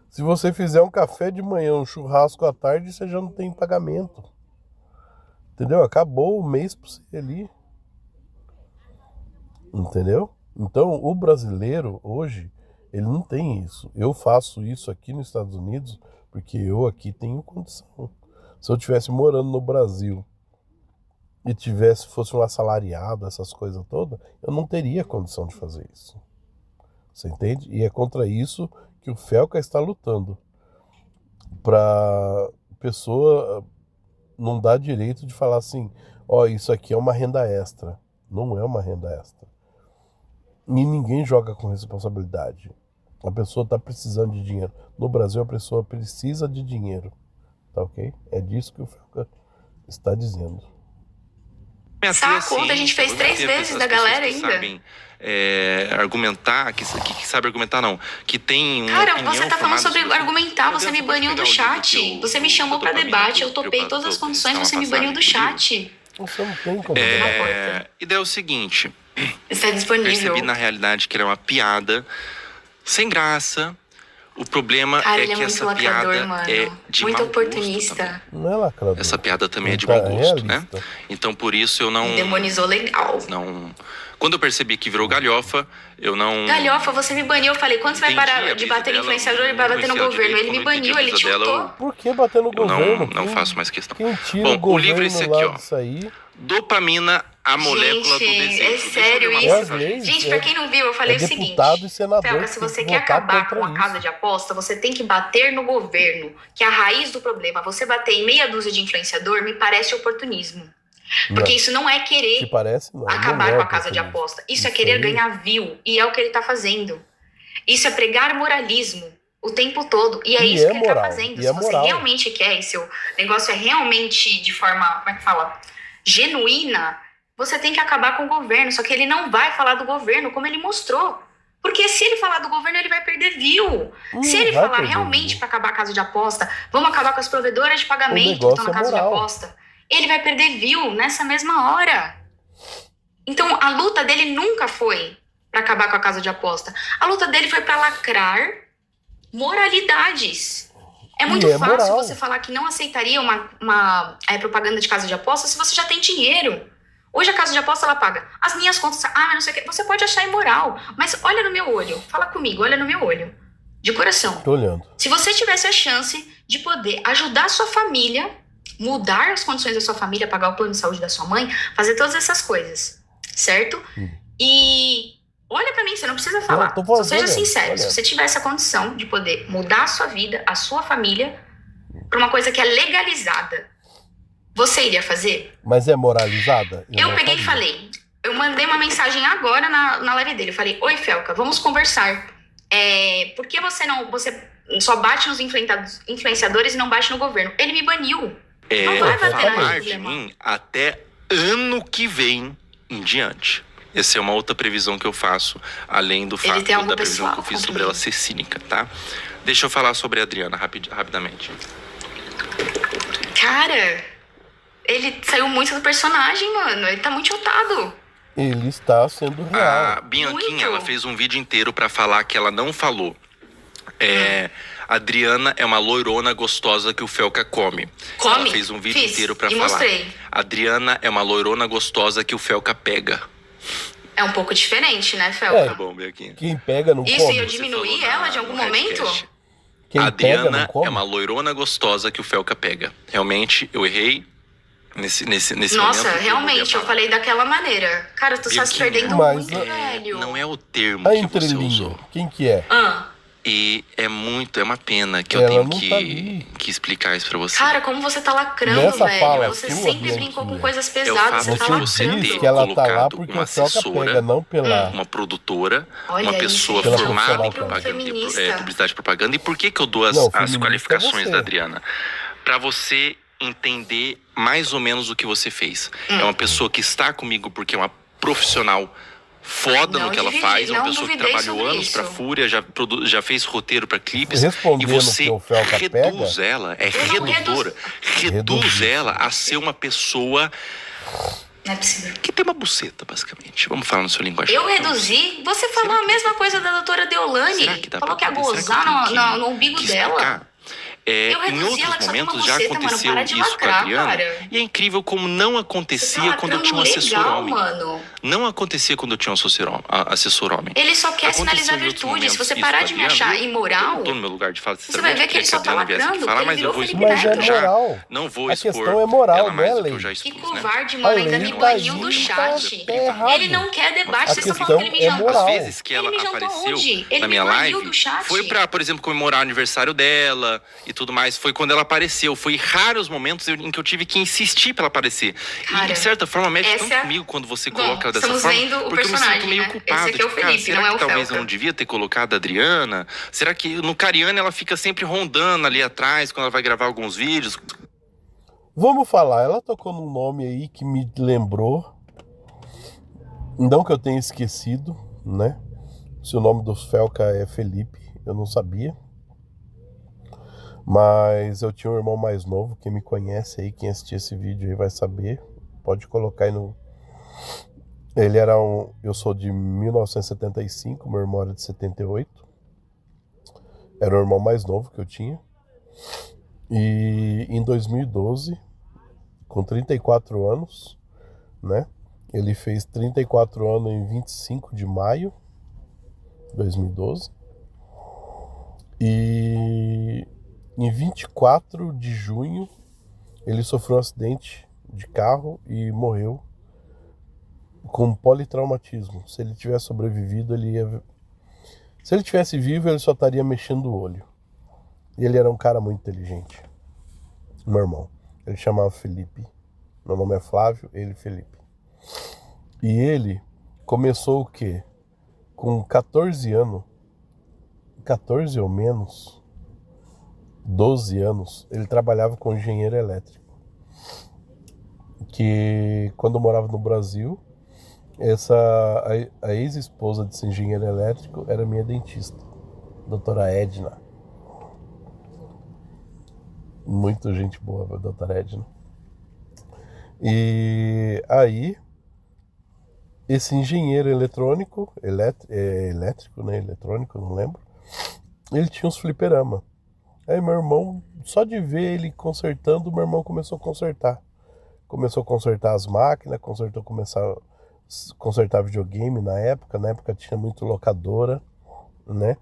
Se você fizer um café de manhã, um churrasco à tarde, você já não tem pagamento. Entendeu? Acabou o mês pra você ali. Entendeu? Então, o brasileiro, hoje, ele não tem isso. Eu faço isso aqui nos Estados Unidos porque eu aqui tenho condição. Se eu estivesse morando no Brasil e fosse um assalariado, essas coisas todas, eu não teria condição de fazer isso. Você entende? E é contra isso que o Felca está lutando. Pra pessoa... não dá direito de falar assim, isso aqui é uma renda extra. Não é uma renda extra. E ninguém joga com responsabilidade. A pessoa está precisando de dinheiro. No Brasil, a pessoa precisa de dinheiro. Tá ok? É disso que o Felca está dizendo. Saco, ontem a gente fez 3 vezes da galera ainda. Sabem, argumentar, que sabe argumentar não, que tem uma Cara, você tá falando sobre argumentar, você me baniu do chat. Você me chamou pra debate, eu topei todas as condições, você me baniu do chat. Você não tem como. E daí é o seguinte, está disponível. Percebi na realidade que era uma piada sem graça. O problema é que essa piada mano. É de muito mau oportunista. Gosto não é lacrador. Essa piada também é de mau gosto, né? Então por isso eu não... Demonizou legal. Não... Quando eu percebi que virou galhofa, eu não... Galhofa, você me baniu. Eu falei, quando você vai parar de bater no influenciador e vai bater no governo? Ele me baniu, ele tiltou. Por que bater no governo? Não faço mais questão. Quem tira Bom, o livro é esse aqui, ó. Aí? Dopamina, a molécula do desejo. É sério isso. Gente, pra quem não viu, eu falei o seguinte. E senador, Felca, se você quer acabar com a casa de aposta, você tem que bater no governo, que é a raiz do problema. Você bater em meia dúzia de influenciador me parece oportunismo. Porque isso não é querer acabar com a casa de aposta. Isso é querer ganhar view. E é o que ele tá fazendo. Isso é pregar moralismo o tempo todo. E é isso que ele tá fazendo. Se você realmente quer, e seu negócio é realmente de forma, como é que fala? Genuína, você tem que acabar com o governo. Só que ele não vai falar do governo como ele mostrou. Porque se ele falar do governo, ele vai perder view. Se ele falar realmente para acabar a casa de aposta, vamos acabar com as provedoras de pagamento que estão na casa de aposta, ele vai perder view nessa mesma hora. Então, a luta dele nunca foi para acabar com a casa de aposta. A luta dele foi para lacrar moralidades. É muito fácil você falar que não aceitaria uma propaganda de casa de aposta se você já tem dinheiro. Hoje a casa de aposta, ela paga as minhas contas. Mas não sei o que. Você pode achar imoral, mas olha no meu olho. Fala comigo, olha no meu olho. De coração. Tô olhando. Se você tivesse a chance de poder ajudar a sua família, mudar as condições da sua família, pagar o plano de saúde da sua mãe, fazer todas essas coisas, certo? E olha pra mim, você não precisa falar. Só seja sincero. Se você tivesse a condição de poder mudar a sua vida, a sua família, pra uma coisa que é legalizada, você iria fazer? Mas é moralizada? Eu peguei e falei, eu mandei uma mensagem agora na live dele. Eu falei, oi Felca, vamos conversar. Por que você só bate nos influenciadores e não bate no governo? Ele me baniu. Não vai falar de mim até ano que vem em diante. Essa é uma outra previsão que eu faço, além do fato da previsão que eu fiz sobre ela ser cínica, tá? Deixa eu falar sobre a Adriana rapidamente. Cara, ele saiu muito do personagem, mano. Ele tá muito chutado. Ele está sendo real. A Bianquinha, ela fez um vídeo inteiro pra falar que ela não falou. A Adriana é uma loirona gostosa que o Felca come. Ela fez um vídeo inteiro pra falar. Mostrei. A Adriana é uma loirona gostosa que o Felca pega. É um pouco diferente, né, Felca? Tá bom, Bianquinha. Quem pega não come. Isso ia diminuir ela de algum momento? A Adriana é uma loirona gostosa que o Felca pega. Realmente, eu errei nesse momento. Nossa, realmente, eu falei daquela maneira. Cara, tu está se perdendo muito, velho. Não é o termo que você usou. Quem que é? E é uma pena que eu tenho que explicar isso pra você. Cara, como você tá lacrando, velho. Você sempre brincou com coisas pesadas, você tá lacrando. Que ela tá lá porque o Felca pega, não pela... Uma produtora, uma pessoa formada em publicidade e propaganda. E por que eu dou as qualificações da Adriana? Pra você entender mais ou menos o que você fez. É uma pessoa que está comigo porque é uma profissional foda no que ela faz, uma pessoa que trabalhou anos pra Fúria, já fez roteiro pra clipes, e você reduz ela, redutora, reduz ela a ser uma pessoa que tem uma buceta, basicamente. Vamos falar no seu linguagem. Eu reduzi? Você falou a mesma coisa da doutora Deolane. Falou que ia gozar no umbigo dela. Em outros momentos já aconteceu isso com a Adriana. E é incrível como não acontecia quando eu tinha um assessor homem. Não acontecia quando eu tinha um assessor homem. Ele só quer sinalizar virtude. Se você parar de me achar imoral, eu tô no meu lugar de fala, você vai ver que ele só tá lacrando. Mas eu vou expor não vou expor. A questão é moral, né, Lei? Que covarde, mano. Ainda me baniu do chat. Ele não quer debate. Vocês estão falando que ele me jantou. As vezes que ela apareceu na minha live, foi pra, por exemplo, comemorar o aniversário dela e tudo mais, foi quando ela apareceu. Foi raros momentos em que eu tive que insistir pra ela aparecer. Cara, e de certa forma mexe tanto comigo quando você coloca ela dessa forma. Vendo o porque eu me sinto meio culpado. Esse aqui é o Felipe, será não é o que talvez Felca. eu não devia ter colocado a Adriana? Será que no Cariani ela fica sempre rondando ali atrás quando ela vai gravar alguns vídeos? Vamos falar, ela tocou num nome aí que me lembrou, não que eu tenha esquecido, né? Se o nome do Felca é Felipe, eu não sabia. Mas eu tinha um irmão mais novo, quem me conhece aí, quem assistir esse vídeo aí vai saber. Pode colocar aí no... Ele era um... Eu sou de 1975, meu irmão era de 78. Era o irmão mais novo que eu tinha. E em 2012, com 34 anos, né? Ele fez 34 anos em 25 de maio de 2012. E em 24 de junho, ele sofreu um acidente de carro e morreu com politraumatismo. Se ele tivesse sobrevivido, ele ia... Se ele tivesse vivo, ele só estaria mexendo o olho. E ele era um cara muito inteligente. Meu irmão. Ele chamava Felipe. Meu nome é Flávio, ele Felipe. E ele começou o quê? Com 14 anos, 14 ou menos, 12 anos, ele trabalhava com engenheiro elétrico. Que quando eu morava no Brasil, a ex-esposa desse engenheiro elétrico era minha dentista, doutora Edna. Muita gente boa, doutora Edna. E aí, esse engenheiro eletrônico, elétrico, né? Eletrônico, não lembro. Ele tinha uns fliperama. Aí meu irmão, só de ver ele consertando, meu irmão começou a consertar. Começou a consertar as máquinas, começar a consertar videogame na época. Na época tinha muito locadora, né?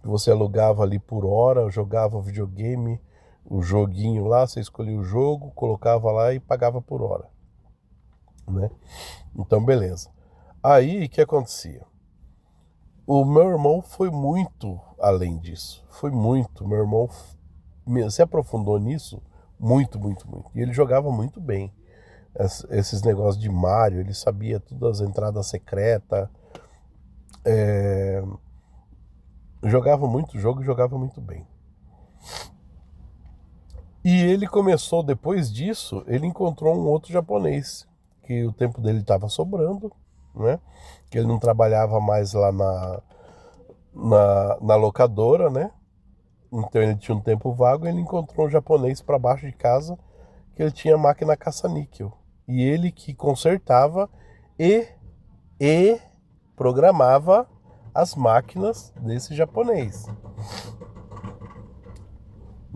Você alugava ali por hora, jogava o videogame, o joguinho lá, você escolhia o jogo, colocava lá e pagava por hora, né? Então, beleza. Aí, o que acontecia? O meu irmão foi muito além disso. Foi muito. Meu irmão se aprofundou nisso muito, muito, muito. E ele jogava muito bem. Esses negócios de Mario, ele sabia todas as entradas secretas. Jogava muito jogo e jogava muito bem. E ele começou, depois disso, ele encontrou um outro japonês, que o tempo dele estava sobrando, né? Que ele não trabalhava mais lá na locadora, né? Então ele tinha um tempo vago e ele encontrou um japonês para baixo de casa, que ele tinha máquina caça-níquel. E ele que consertava e programava as máquinas desse japonês.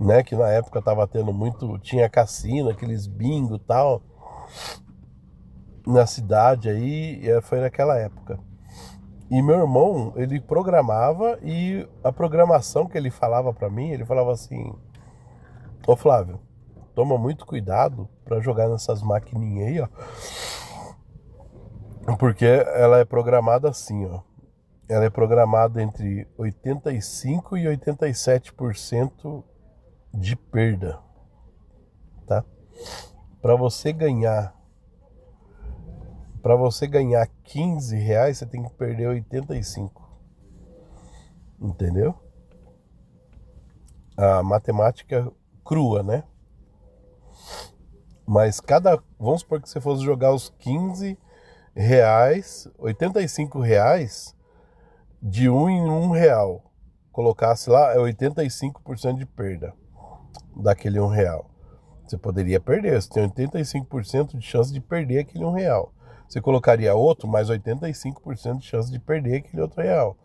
Né, que na época tava tendo muito, tinha cassino, aqueles bingo e tal, na cidade aí, foi naquela época. E meu irmão, ele programava, e a programação que ele falava pra mim, ele falava assim: ô Flávio, toma muito cuidado pra jogar nessas maquininhas aí, ó, porque ela é programada assim, ó. Ela é programada entre 85% e 87% de perda, tá? Para você ganhar R$15, você tem que perder 85. Entendeu? A matemática crua, né? Mas vamos supor que você fosse jogar os R$15, R$85 de um em R$1, colocasse lá, é 85% de perda daquele R$1. Você poderia perder, você tem 85% de chance de perder aquele R$1. Você colocaria outro, mais 85% de chance de perder aquele outro R$1.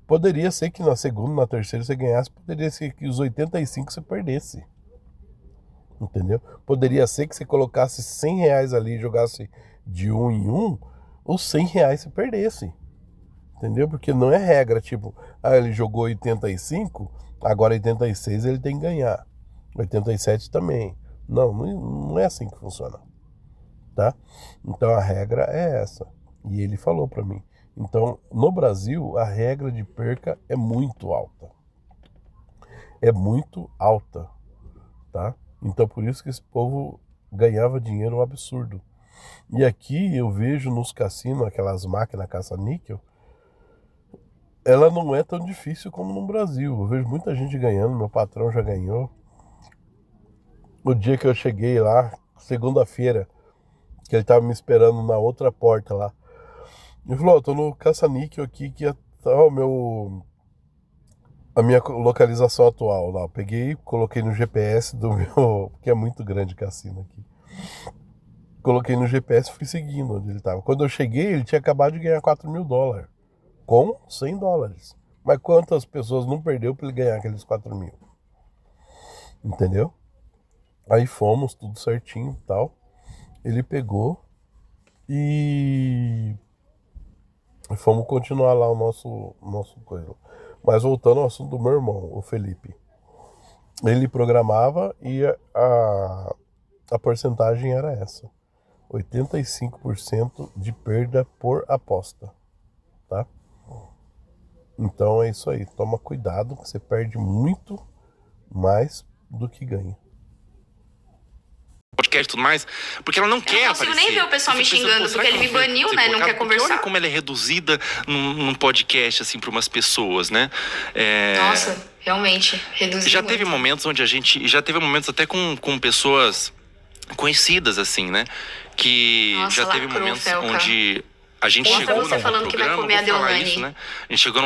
Poderia ser que na segunda, na terceira você ganhasse, poderia ser que os 85 você perdesse. Entendeu? Poderia ser que você colocasse R$100 ali e jogasse de um em um, os R$100 você perdesse. Entendeu? Porque não é regra, tipo, ele jogou 85, agora 86 ele tem que ganhar. 87 também. Não é assim que funciona. Tá? Então a regra é essa. E ele falou pra mim. Então, no Brasil, a regra de perca é muito alta. É muito alta. Tá? Então, por isso que esse povo ganhava dinheiro um absurdo. E aqui eu vejo nos cassinos, aquelas máquinas caça-níquel, ela não é tão difícil como no Brasil. Eu vejo muita gente ganhando, meu patrão já ganhou. o dia que eu cheguei lá, segunda-feira, que ele tava me esperando na outra porta lá. Ele falou, tô no caça-níquel aqui, que tá a minha localização atual lá. Eu peguei, coloquei no GPS do meu... que é muito grande o cassino aqui. Coloquei no GPS e fui seguindo onde ele tava. Quando eu cheguei, ele tinha acabado de ganhar $4.000. Com $100. Mas quantas pessoas não perdeu pra ele ganhar aqueles 4.000? Entendeu? Aí fomos, tudo certinho e tal. Ele pegou e fomos continuar lá o nosso coisa. Mas voltando ao assunto do meu irmão, o Felipe. Ele programava e a porcentagem era essa. 85% de perda por aposta. Tá? Então é isso aí. Toma cuidado que você perde muito mais do que ganha. Podcast e tudo mais, porque ela não quer aparecer. Eu não consigo nem ver o pessoal me xingando, porque ele me baniu, né? Não quer conversar. Olha como ela é reduzida num podcast, assim, para umas pessoas, né? Nossa, realmente, reduzida. Já teve momentos onde já teve momentos até com pessoas conhecidas, assim, né? Que nossa, já teve momentos onde a gente chegou num programa, que vai comer a Deolane. Isso, né? A gente chegou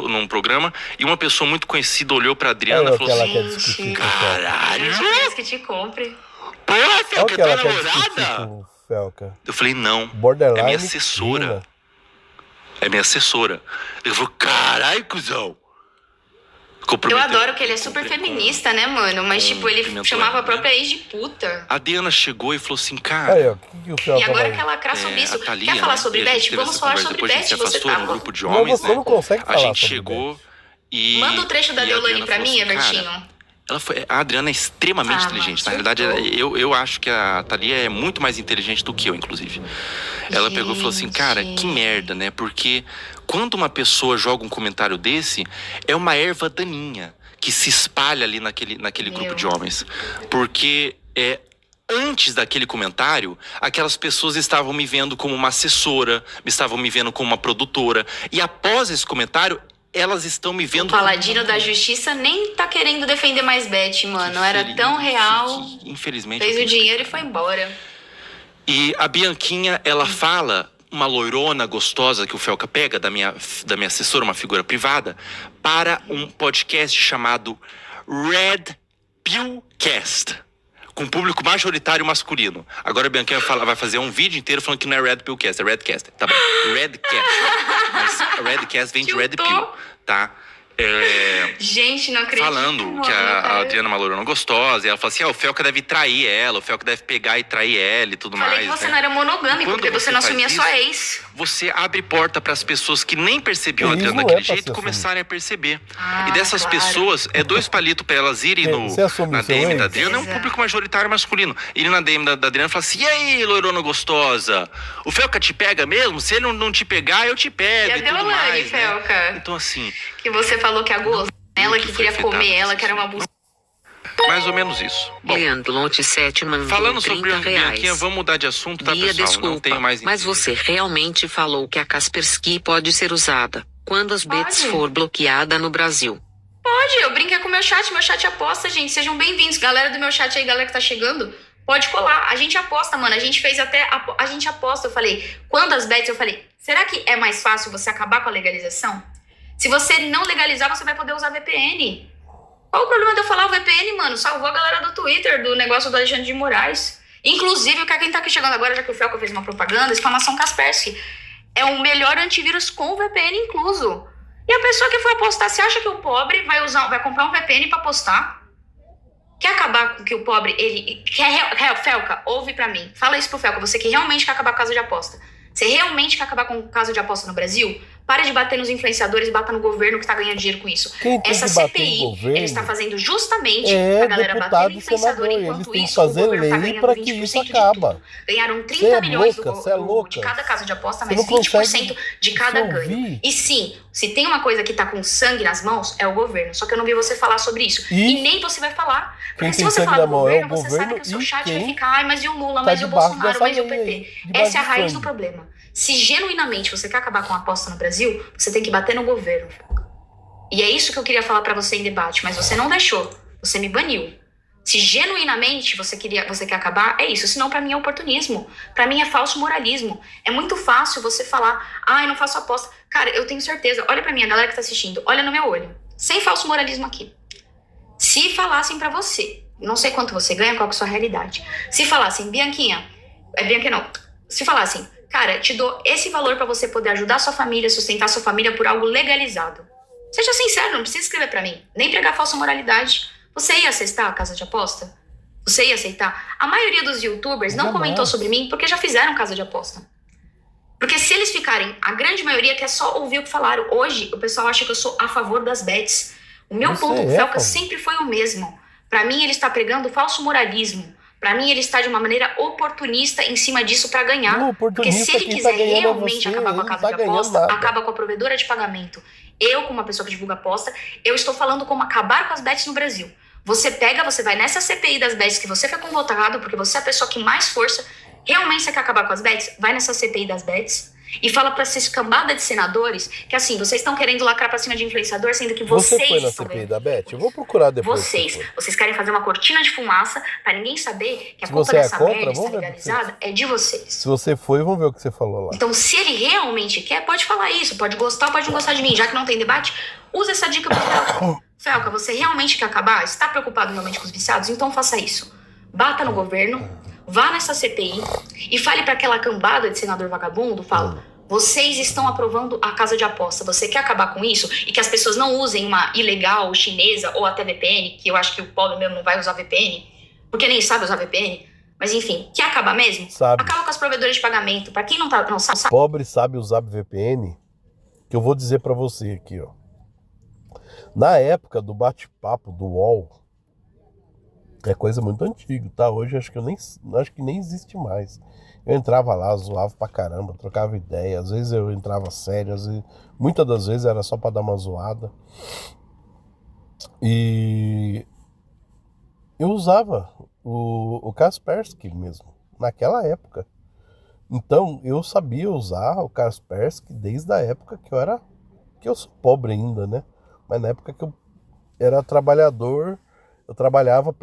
num programa e uma pessoa muito conhecida olhou pra Adriana e falou assim, caralho! Eu que te compre. Porra, Felca, tua namorada? Eu falei, não, é minha assessora. É minha assessora. Ele falou, caralho, cuzão. Eu adoro que ele é super feminista, né, mano? Mas, tipo, ele chamava a própria ex de puta. A Diana chegou e falou assim, cara... E agora que ela crassa sobre isso. Quer falar sobre Beth? Vamos falar sobre Beth, você tá... um grupo de homens, você não consegue falar. A gente chegou e... Manda o trecho da Deolane pra mim, Evertinho. A Adriana é extremamente inteligente. Na realidade, eu acho que a Thalia é muito mais inteligente do que eu, inclusive. Ela pegou e falou assim, cara, que merda, né? Porque quando uma pessoa joga um comentário desse, é uma erva daninha que se espalha ali naquele grupo de homens. Porque antes daquele comentário, aquelas pessoas estavam me vendo como uma assessora, estavam me vendo como uma produtora. E após esse comentário, elas estão me vendo... O paladino da justiça nem tá querendo defender mais Beth, mano. Era tão real. Infelizmente... Fez o dinheiro e foi embora. E a Bianquinha, ela fala, uma loirona gostosa que o Felca pega, da minha assessora, uma figura privada, para um podcast chamado Red Pillcast, com público majoritário masculino. Agora a Bianquinha vai fazer um vídeo inteiro falando que não é Red Pillcast, é Redcast. Tá bom, Redcast. Mas Redcast vem de Red Pill, tá? Gente, não acredito. Falando que a Adriana é uma loirona gostosa, e ela fala assim, o Felca deve trair ela, o Felca deve pegar e trair ela e tudo mais. Falei que você não era monogâmico, porque você não assumia só ex. Você abre porta para as pessoas que nem percebiam a Adriana daquele jeito começarem a perceber. E dessas pessoas, 2 palitos para elas irem na DM da Adriana, é um público majoritário masculino. Irem na DM da Adriana e falar assim, e aí, loirona gostosa, o Felca te pega mesmo? Se ele não te pegar, eu te pego. E a Deolane, Felca? Né? Então assim... Que você falou que a goza ela que queria comer ela, que era uma buceta. Mais ou menos isso. Bom, Leandro Lonte 7 mandou falando sobre R$30. Bianquinha, vamos mudar de assunto, tá, pessoal? Desculpa, não tenho mais mas você realmente falou que a Kaspersky pode ser usada quando as bets for bloqueada no Brasil? Pode, eu brinquei com o meu chat aposta, gente. Sejam bem-vindos, galera do meu chat aí, galera que tá chegando. Pode colar, a gente aposta, mano. A gente fez até, a gente aposta, eu falei. Quando as bets, eu falei, será que é mais fácil você acabar com a legalização? Se você não legalizar, você vai poder usar VPN. Qual o problema de eu falar o VPN, mano? Salvou a galera do Twitter, do negócio do Alexandre de Moraes. Inclusive, quem tá aqui chegando agora, já que o Felca fez uma propaganda, exclamação Kaspersky. É o melhor antivírus com VPN incluso. E a pessoa que foi apostar, você acha que o pobre vai comprar um VPN pra apostar? Quer acabar com que o pobre, ele... Felca, ouve pra mim. Fala isso pro Felca, você que realmente quer acabar com o caso de aposta. Você realmente quer acabar com o caso de aposta no Brasil? Pare de bater nos influenciadores e bata no governo que tá ganhando dinheiro com isso. Essa CPI, ele está fazendo justamente pra galera bater no influenciador, enquanto isso o governo tá ganhando 20% de tudo. Ganharam 30 milhões de cada casa de aposta, mas 20% de cada ganho. E sim, se tem uma coisa que tá com sangue nas mãos, é o governo. Só que eu não vi você falar sobre isso. E nem você vai falar. Porque se você falar do governo, você sabe que o seu chat vai ficar, ai, mas e o Lula, mas e o Bolsonaro, mas e o PT? Essa é a raiz do problema. Se genuinamente você quer acabar com a aposta no Brasil, você tem que bater no governo. E é isso que eu queria falar pra você em debate, mas você não deixou. Você me baniu. Se genuinamente você quer acabar, é isso. Senão, pra mim, é oportunismo. Pra mim, é falso moralismo. É muito fácil você falar, eu não faço aposta. Cara, eu tenho certeza. Olha pra mim, a galera que tá assistindo. Olha no meu olho. Sem falso moralismo aqui. Se falassem pra você, não sei quanto você ganha, qual que é a sua realidade. Se falassem, Bianquinha não. Se falassem, cara, te dou esse valor pra você poder ajudar a sua família, sustentar a sua família por algo legalizado. Seja sincero, não precisa escrever pra mim. Nem pregar falsa moralidade. Você ia aceitar a casa de aposta? Você ia aceitar? A maioria dos youtubers não comentou sobre mim porque já fizeram casa de aposta. Porque se eles ficarem, a grande maioria quer só ouvir o que falaram. Hoje, o pessoal acha que eu sou a favor das bets. O meu ponto com o Felca sempre foi o mesmo. Pra mim, ele está pregando falso moralismo. Pra mim, ele está de uma maneira oportunista em cima disso pra ganhar. Porque se ele quiser realmente acabar com a casa de aposta, acaba com a provedora de pagamento. Eu, como uma pessoa que divulga aposta, eu estou falando como acabar com as bets no Brasil. Você vai nessa CPI das bets que você foi convocado, porque você é a pessoa que mais força. Realmente você quer acabar com as bets? Vai nessa CPI das bets e fala pra essa cambada de senadores que, assim, vocês estão querendo lacrar pra cima de influenciador, sendo que vocês Você foi na CPI da Bet? Eu vou procurar depois. Vocês querem fazer uma cortina de fumaça pra ninguém saber que a culpa dessa merda está legalizada é de vocês. Se você foi, vamos ver o que você falou lá. Então, se ele realmente quer, pode falar isso, pode gostar ou pode não gostar de mim. Já que não tem debate, usa essa dica pro Felca. Felca, você realmente quer acabar? Está preocupado realmente com os viciados? Então faça isso. Bata no governo, vá nessa CPI e fale pra aquela cambada de senador vagabundo, vocês estão aprovando a casa de aposta. Você quer acabar com isso? E que as pessoas não usem uma ilegal chinesa ou até VPN, que eu acho que o pobre mesmo não vai usar VPN, porque nem sabe usar VPN. Mas enfim, quer acabar mesmo? Sabe. Acaba com as provedoras de pagamento. Pra quem não sabe... Pobre sabe usar VPN, que eu vou dizer pra você aqui, ó. Na época do bate-papo do UOL, é coisa muito antiga, tá? Hoje acho que nem existe mais. Eu entrava lá, zoava pra caramba, trocava ideia. Às vezes eu entrava sério, muitas das vezes era só pra dar uma zoada. E eu usava o Kaspersky mesmo, naquela época. Então eu sabia usar o Kaspersky desde a época que eu sou pobre ainda, né? Mas na época que eu era trabalhador, eu trabalhava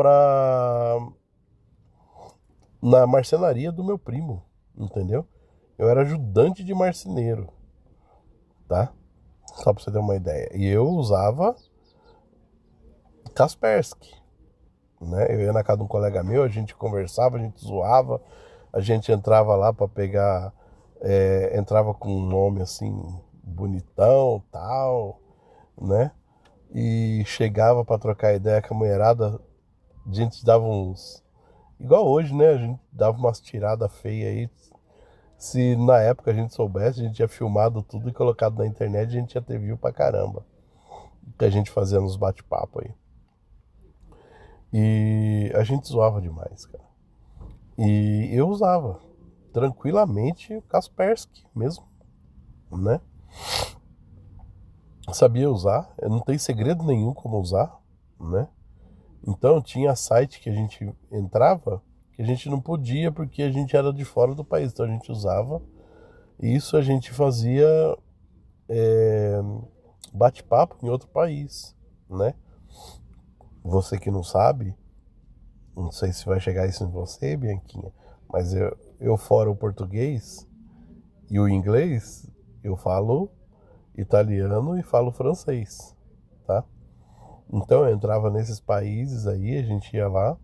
na marcenaria do meu primo, entendeu? Eu era ajudante de marceneiro, tá? Só pra você ter uma ideia. E eu usava Kaspersky, né? Eu ia na casa de um colega meu, a gente conversava, a gente zoava, a gente entrava lá pra pegar, entrava com um nome assim, bonitão, tal, né? E chegava pra trocar ideia com a mulherada, a gente dava uns... Igual hoje, né? A gente dava umas tiradas feias aí. Se na época a gente soubesse, a gente tinha filmado tudo e colocado na internet, a gente ia ter view pra caramba. O que a gente fazia nos bate-papo aí. E a gente zoava demais, cara. E eu usava tranquilamente o Kaspersky mesmo, né? Sabia usar, não tem segredo nenhum como usar, né? Então tinha site que a gente entrava que a gente não podia porque a gente era de fora do país, então a gente usava. E isso a gente fazia bate-papo em outro país, né? Você que não sabe, não sei se vai chegar isso em você, Bianquinha, mas eu fora o português e o inglês, eu falo italiano e falo francês, tá? Então eu entrava nesses países aí, a gente ia lá,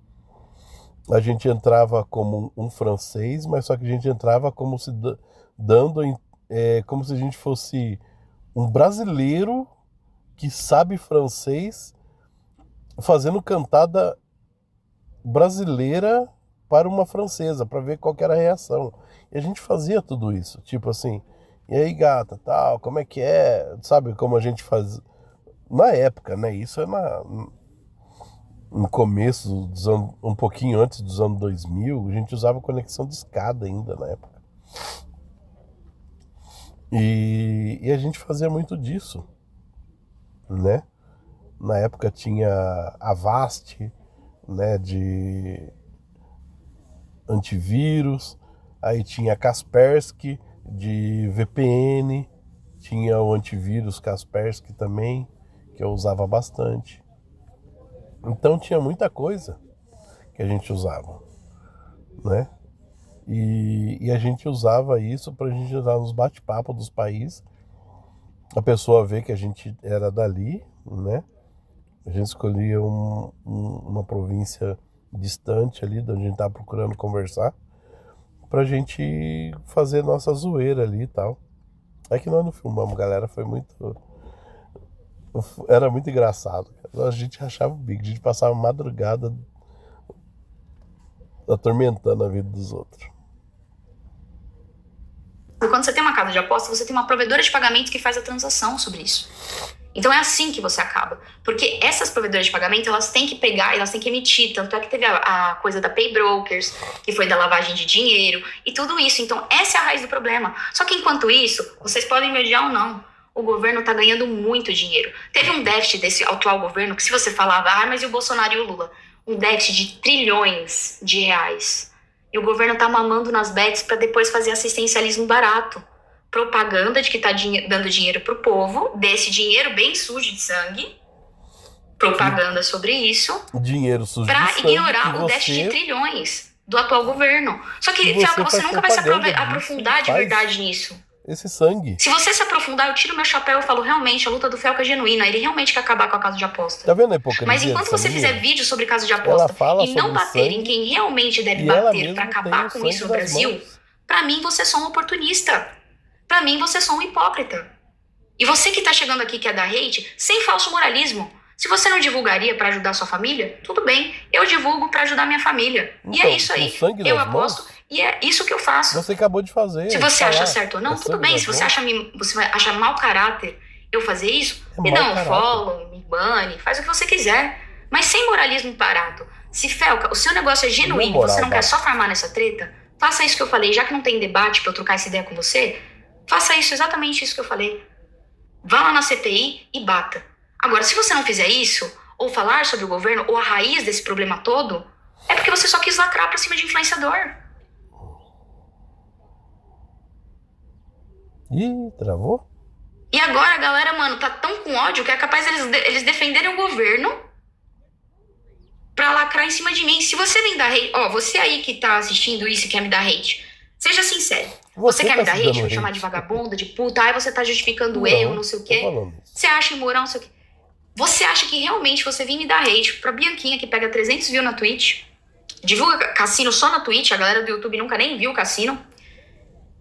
a gente entrava como um francês, mas só que a gente entrava como se como se a gente fosse um brasileiro que sabe francês fazendo cantada brasileira para uma francesa, para ver qual que era a reação. E a gente fazia tudo isso, tipo assim, e aí gata, tal, como é que é? Sabe como a gente faz na época, né? Isso é no começo dos anos, um pouquinho antes dos anos 2000, a gente usava conexão de escada ainda na época. E a gente fazia muito disso, né? Na época tinha a Avast, né, de antivírus, aí tinha a Kaspersky de VPN, tinha o antivírus Kaspersky também, que eu usava bastante. Então tinha muita coisa que a gente usava, né? E a gente usava isso pra gente usar nos bate-papo dos países, a pessoa ver que a gente era dali, né? A gente escolhia uma província distante ali, de onde a gente tava procurando conversar, pra gente fazer nossa zoeira ali e tal. É que nós não filmamos, galera, era muito engraçado. A gente rachava o bico, a gente passava madrugada atormentando a vida dos outros. Quando você tem uma casa de aposta, você tem uma provedora de pagamento que faz a transação sobre isso. Então é assim que você acaba. Porque essas provedoras de pagamento, elas têm que pegar, elas têm que emitir. Tanto é que teve a coisa da Pay Brokers, que foi da lavagem de dinheiro, e tudo isso. Então essa é a raiz do problema. Só que enquanto isso, vocês podem me odiar ou não, o governo tá ganhando muito dinheiro. Teve um déficit desse atual governo, que se você falava, mas e o Bolsonaro e o Lula? Um déficit de trilhões de reais. E o governo tá mamando nas bets para depois fazer assistencialismo barato. Propaganda de que tá dando dinheiro pro povo, desse dinheiro bem sujo de sangue, propaganda sobre isso, dinheiro sujo pra de sangue, ignorar o déficit de trilhões do atual governo. Só que você nunca vai se aprofundar de verdade nisso. Esse sangue. Se você se aprofundar, eu tiro meu chapéu e falo, realmente, a luta do Felca é genuína. Ele realmente quer acabar com a casa de aposta. Tá vendo a hipocrisia? Mas enquanto você fizer vídeo sobre casa de aposta e não bater em quem realmente deve bater pra acabar com isso no Brasil, pra mim você é só um oportunista. Pra mim você é só um hipócrita. E você que tá chegando aqui que é da hate, sem falso moralismo. Se você não divulgaria pra ajudar sua família, tudo bem. Eu divulgo pra ajudar minha família. Então, e é isso aí. Eu aposto e é isso que eu faço. Você acabou de fazer. Se você acha certo ou não, tudo bem. Se você acha mau caráter eu fazer isso, me dá um follow, me bane, faz o que você quiser. Mas sem moralismo parado. Se, Felca, o seu negócio é genuíno, você não quer só farmar nessa treta, faça isso que eu falei. Já que não tem debate pra eu trocar essa ideia com você, faça isso, exatamente isso que eu falei. Vá lá na CPI e bata. Agora, se você não fizer isso, ou falar sobre o governo, ou a raiz desse problema todo, é porque você só quis lacrar pra cima de influenciador. Ih, travou? E agora a galera, mano, tá tão com ódio que é capaz eles defenderem o governo pra lacrar em cima de mim. Se você vem dar hate, você aí que tá assistindo isso e quer me dar hate, seja sincero. Você quer me dar hate, me chamar de vagabunda, de puta, aí você tá justificando o erro, não sei o quê. Você acha imoral, não sei o quê. Você acha que realmente você vem me dar hate pra Bianquinha que pega 300 views na Twitch, divulga cassino só na Twitch, a galera do YouTube nunca nem viu o cassino.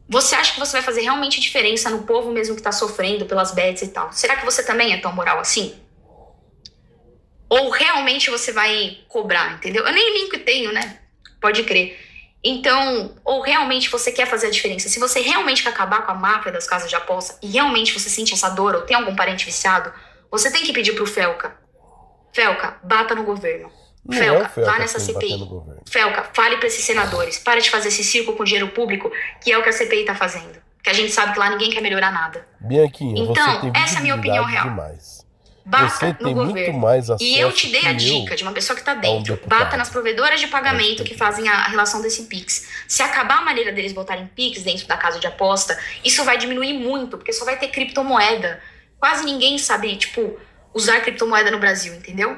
Você acha que você vai fazer realmente diferença no povo mesmo que tá sofrendo pelas bets e tal? Será que você também é tão moral assim? Ou realmente você vai cobrar, entendeu? Eu nem link tenho, né? Pode crer. Então, ou realmente você quer fazer a diferença? Se você realmente quer acabar com a máfia das casas de aposta e realmente você sente essa dor ou tem algum parente viciado, você tem que pedir pro Felca. Felca, bata no governo. Felca, vá nessa CPI. Felca, fale pra esses senadores. Para de fazer esse circo com dinheiro público, que é o que a CPI tá fazendo. Que a gente sabe que lá ninguém quer melhorar nada. Bianquinha, então, você tem essa é a minha opinião real. Demais. Bata você tem no muito governo. Mais acesso e eu te dei a dica de uma pessoa que tá dentro. Bata nas provedoras de pagamento que fazem a relação desse Pix. Se acabar a maneira deles botarem Pix dentro da casa de aposta, isso vai diminuir muito, porque só vai ter criptomoeda. Quase ninguém sabe, usar criptomoeda no Brasil, entendeu?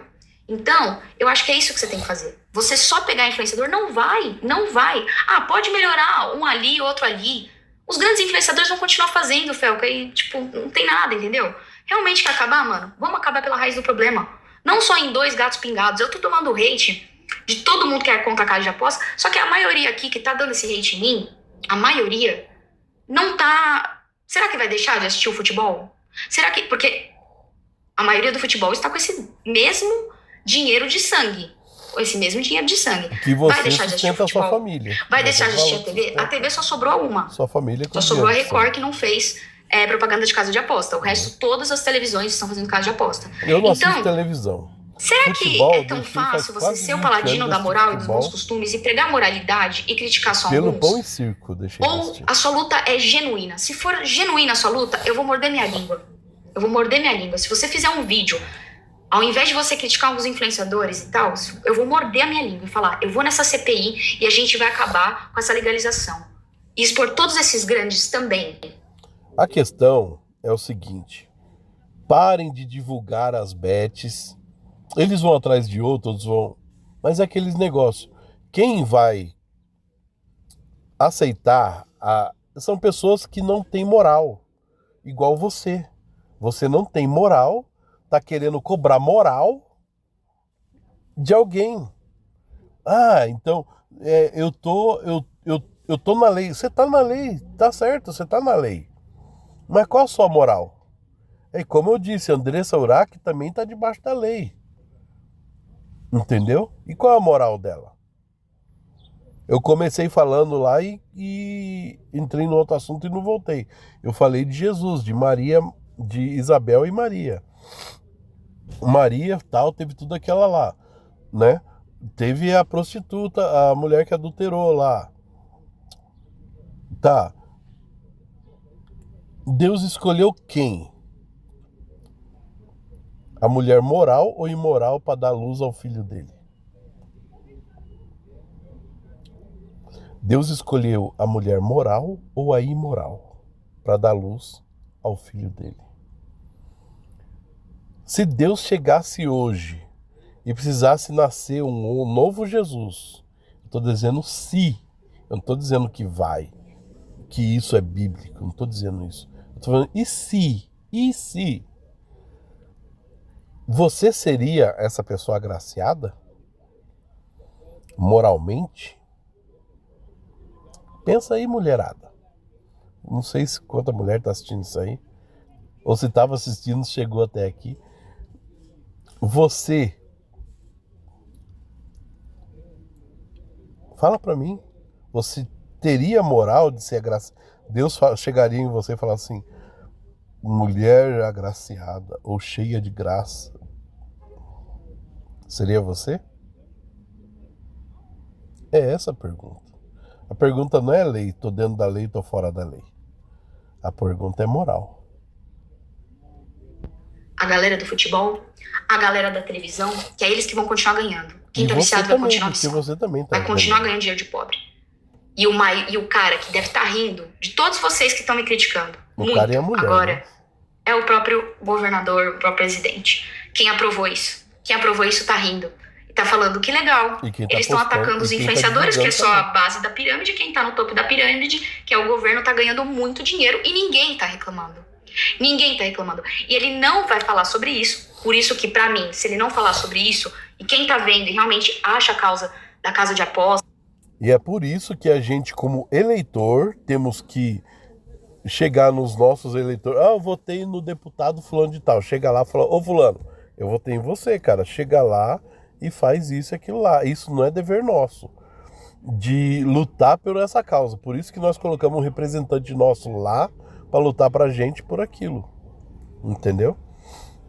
Então, eu acho que é isso que você tem que fazer. Você só pegar influenciador não vai. Ah, pode melhorar um ali, outro ali. Os grandes influenciadores vão continuar fazendo, Felca, e, não tem nada, entendeu? Realmente quer acabar, mano? Vamos acabar pela raiz do problema. Não só em 2 gatos pingados. Eu tô tomando hate de todo mundo que é contra a casa de aposta, só que a maioria aqui que tá dando esse hate em mim, a maioria, não tá... Será que vai deixar de assistir o futebol? Será que... Porque a maioria do futebol está com esse mesmo dinheiro de sangue. Esse mesmo dinheiro de sangue. Que você vai deixar de assistir futebol? Sua família. Vai deixar de assistir a TV? A TV só sobrou uma. Sua família. Só sobrou a Record que não fez propaganda de casa de aposta. O resto, todas as televisões estão fazendo casa de aposta. Eu não assisto televisão. Será futebol, que é tão fácil você ser o paladino da moral e dos bons costumes e pregar moralidade e criticar só alguns? Pelo pão e circo, deixa eu Ou a sua luta é genuína? Se for genuína a sua luta, eu vou morder minha língua. Se você fizer um vídeo, ao invés de você criticar alguns influenciadores e tal, eu vou morder a minha língua e falar, eu vou nessa CPI e a gente vai acabar com essa legalização. E expor todos esses grandes também. A questão é o seguinte, parem de divulgar as bets, eles vão atrás de outros, vão Mas é aqueles negócios. Quem vai aceitar são pessoas que não têm moral. Igual você. Você não tem moral, tá querendo cobrar moral de alguém. Então, eu tô na lei. Você tá na lei, tá certo, você tá na lei. Mas qual a sua moral? Como eu disse, Andressa Urach também tá debaixo da lei. Entendeu? E qual é a moral dela? Eu comecei falando lá e entrei no outro assunto e não voltei. Eu falei de Jesus, de Maria, de Isabel e Maria. Maria, tal, teve tudo aquela lá, né? Teve a prostituta, a mulher que adulterou lá. Tá. Deus escolheu quem? A mulher moral ou imoral para dar luz ao filho dele? Deus escolheu a mulher moral ou a imoral para dar luz ao filho dele? Se Deus chegasse hoje e precisasse nascer um novo Jesus, eu estou dizendo se, eu não estou dizendo que vai, que isso é bíblico, eu não estou dizendo isso. Eu estou falando, e se? Você seria essa pessoa agraciada? Moralmente? Pensa aí, mulherada. Não sei se quanta mulher está assistindo isso aí. Ou se estava assistindo, chegou até aqui. Você. Fala pra mim. Você teria moral de ser agraciada? Deus chegaria em você e falar assim: mulher agraciada ou cheia de graça. Seria você? É essa a pergunta. A pergunta não é lei, tô dentro da lei, tô fora da lei. A pergunta é moral. A galera do futebol, a galera da televisão, que é eles que vão continuar ganhando. Quem tá viciado vai continuar viciado. Você também tá vai continuar ganhando dinheiro de pobre. E o cara que deve estar rindo de todos vocês que estão me criticando. O cara é a mulher, agora, né? É o próprio governador, o próprio presidente. Quem aprovou isso? Quem aprovou isso tá rindo. E tá falando que legal. Eles estão atacando os influenciadores, que é só a base da pirâmide. Quem tá no topo da pirâmide, que é o governo, tá ganhando muito dinheiro e ninguém tá reclamando. Ninguém tá reclamando. E ele não vai falar sobre isso. Por isso que, pra mim, se ele não falar sobre isso, e quem tá vendo e realmente acha a causa da casa de aposta... E é por isso que a gente, como eleitor, temos que chegar nos nossos eleitores. Eu votei no deputado fulano de tal. Chega lá e fala: ô fulano, eu votei em você, cara. Chega lá e faz isso e aquilo lá. Isso não é dever nosso de lutar por essa causa. Por isso que nós colocamos um representante nosso lá para lutar pra gente por aquilo. Entendeu?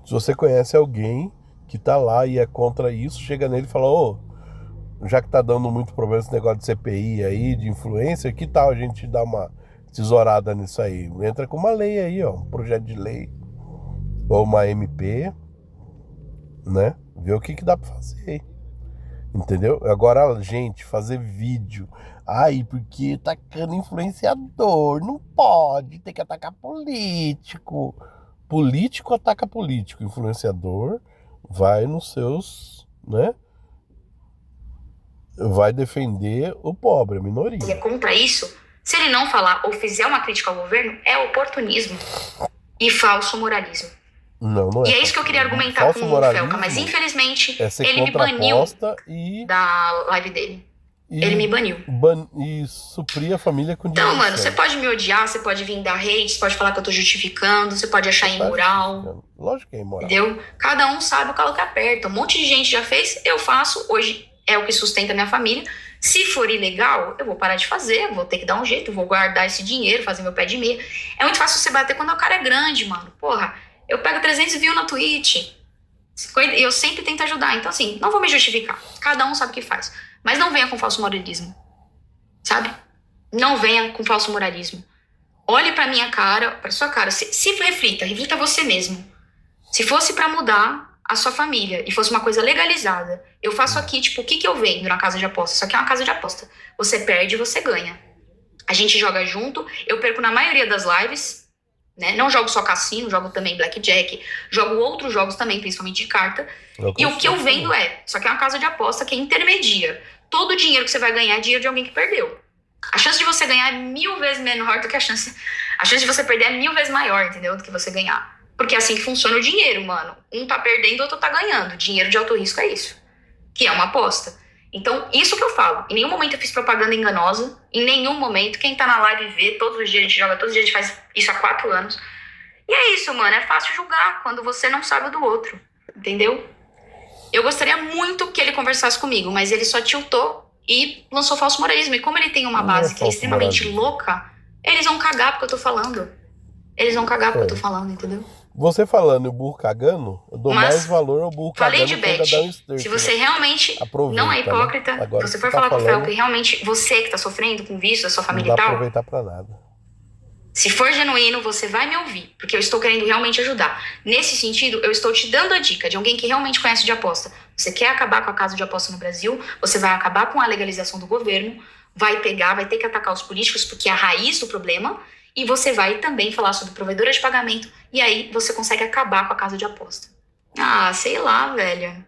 Se você conhece alguém que tá lá e é contra isso, chega nele e fala: ô, já que tá dando muito problema esse negócio de CPI aí, de influencer, que tal a gente dar uma tesourada nisso aí? Entra com uma lei aí, ó, um projeto de lei ou uma MP, né? Ver o que dá pra fazer, entendeu? Agora, gente, fazer vídeo, porque atacando influenciador, não pode, tem que atacar político. Político ataca político, influenciador vai nos seus, né? Vai defender o pobre, a minoria. E é contra isso, se ele não falar ou fizer uma crítica ao governo, é oportunismo e falso moralismo. Não é. E é isso que eu queria argumentar com o Felca, mas infelizmente ele me baniu da live dele. Ele me baniu. E suprir a família com dinheiro. Então, mano, você pode me odiar, você pode vir dar hate, você pode falar que eu tô justificando, você pode achar imoral. Lógico que é imoral. Entendeu? Cada um sabe o calo que aperta. Um monte de gente já fez, eu faço, hoje é o que sustenta a minha família. Se for ilegal, eu vou parar de fazer, vou ter que dar um jeito, vou guardar esse dinheiro, fazer meu pé de meia. É muito fácil você bater quando o cara é grande, mano. Porra, eu pego 300 views na Twitch. Eu sempre tento ajudar. Então, assim, não vou me justificar. Cada um sabe o que faz. Mas não venha com falso moralismo. Sabe? Não venha com falso moralismo. Olhe pra minha cara, pra sua cara. Se reflita você mesmo. Se fosse pra mudar a sua família e fosse uma coisa legalizada, eu faço aqui, tipo, o que eu vendo na casa de aposta? Isso aqui é uma casa de aposta. Você perde, você ganha. A gente joga junto, eu perco na maioria das lives, né? Não jogo só cassino, jogo também blackjack, jogo outros jogos também, principalmente de carta. E o que eu vendo só que é uma casa de aposta que intermedia. Todo o dinheiro que você vai ganhar é dinheiro de alguém que perdeu. A chance de você ganhar é 1000 vezes menor do que a chance de você perder é 1000 vezes maior, entendeu? Do que você ganhar. Porque é assim que funciona o dinheiro, mano. Um tá perdendo, o outro tá ganhando. Dinheiro de alto risco é isso. Que é uma aposta. Então, isso que eu falo. Em nenhum momento eu fiz propaganda enganosa. Em nenhum momento. Quem tá na live vê. Todos os dias a gente joga. Todos os dias a gente faz isso há 4 anos. E é isso, mano. É fácil julgar quando você não sabe do outro. Entendeu? Eu gostaria muito que ele conversasse comigo. Mas ele só tiltou e lançou falso moralismo. E como ele tem uma base que é extremamente louca, eles vão cagar porque eu tô falando. Eles vão cagar porque eu tô falando, entendeu? Você falando e o burro cagando, eu dou mais valor ao burro cagando. Falei de Beth. Se você realmente não é hipócrita, né? Você for falar com o Felca e realmente você que tá sofrendo com vício da sua família e tal, não dá pra aproveitar pra nada. Se for genuíno, você vai me ouvir, porque eu estou querendo realmente ajudar. Nesse sentido, eu estou te dando a dica de alguém que realmente conhece de aposta. Você quer acabar com a casa de aposta no Brasil, você vai acabar com a legalização do governo, vai ter que atacar os políticos, porque é a raiz do problema, e você vai também falar sobre provedora de pagamento, e aí você consegue acabar com a casa de aposta. Ah, sei lá, velho.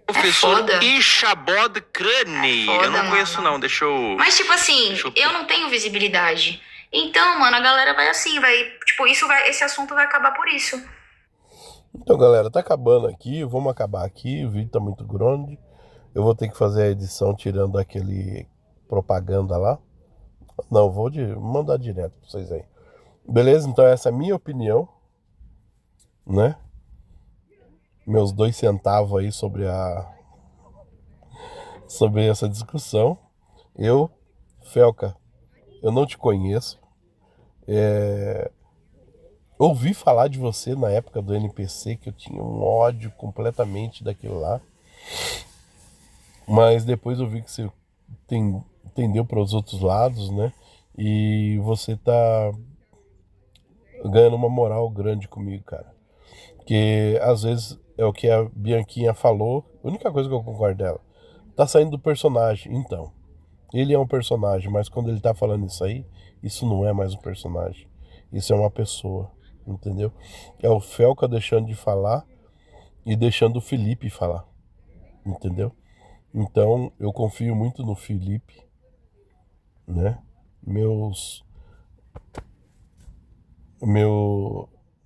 Professor Ichabod Crane. Eu não conheço, não. Deixa eu... Mas, tipo assim, eu não tenho visibilidade. Então, mano, a galera vai assim, tipo, esse assunto vai acabar por isso. Então, galera, tá acabando aqui, vamos acabar aqui, o vídeo tá muito grande. Eu vou ter que fazer a edição tirando aquele propaganda lá. Não, vou mandar direto pra vocês aí. Beleza? Então essa é a minha opinião, né? Meus 2 centavos aí sobre essa discussão. Felca, eu não te conheço. Ouvi falar de você na época do NPC, que eu tinha um ódio completamente daquilo lá. Mas depois eu vi que você entendeu para os outros lados, né? E você tá ganhando uma moral grande comigo, cara. Porque às vezes é o que a Bianquinha falou. A única coisa que eu concordo dela. Tá saindo do personagem. Então, ele é um personagem, mas quando ele tá falando isso aí, isso não é mais um personagem. Isso é uma pessoa, entendeu? É o Felca deixando de falar e deixando o Felipe falar, entendeu? Então, eu confio muito no Felipe, né?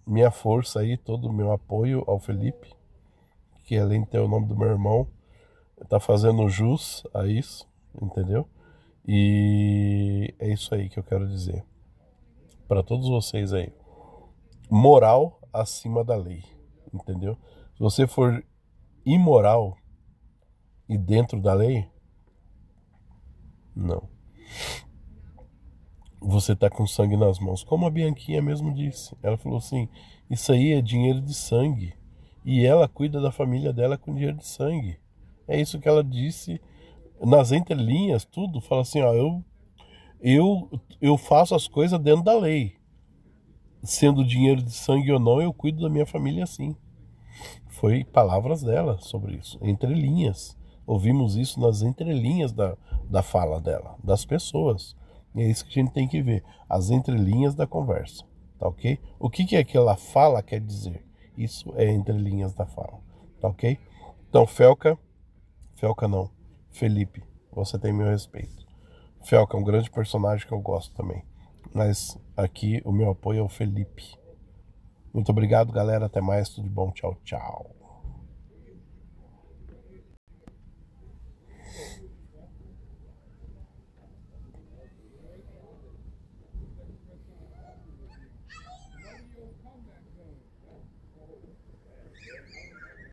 Minha força aí, todo o meu apoio ao Felipe, que além de ter o nome do meu irmão, tá fazendo jus a isso, entendeu? E é isso aí que eu quero dizer para todos vocês aí. Moral acima da lei, entendeu? Se você for imoral e dentro da lei, não. Você tá com sangue nas mãos. Como a Bianquinha mesmo disse. Ela falou assim, isso aí é dinheiro de sangue. E ela cuida da família dela com dinheiro de sangue. É isso que ela disse nas entrelinhas, tudo. Fala assim, ó, eu faço as coisas dentro da lei. Sendo dinheiro de sangue ou não, eu cuido da minha família assim. Foi palavras dela sobre isso. Entrelinhas. Ouvimos isso nas entrelinhas da fala dela, das pessoas. E é isso que a gente tem que ver, as entrelinhas da conversa, tá ok? O que aquela fala quer dizer? Isso é entrelinhas da fala, tá ok? Então, Felca não, Felipe, você tem meu respeito. Felca é um grande personagem que eu gosto também, mas aqui o meu apoio é o Felipe. Muito obrigado, galera, até mais, tudo de bom, tchau, tchau.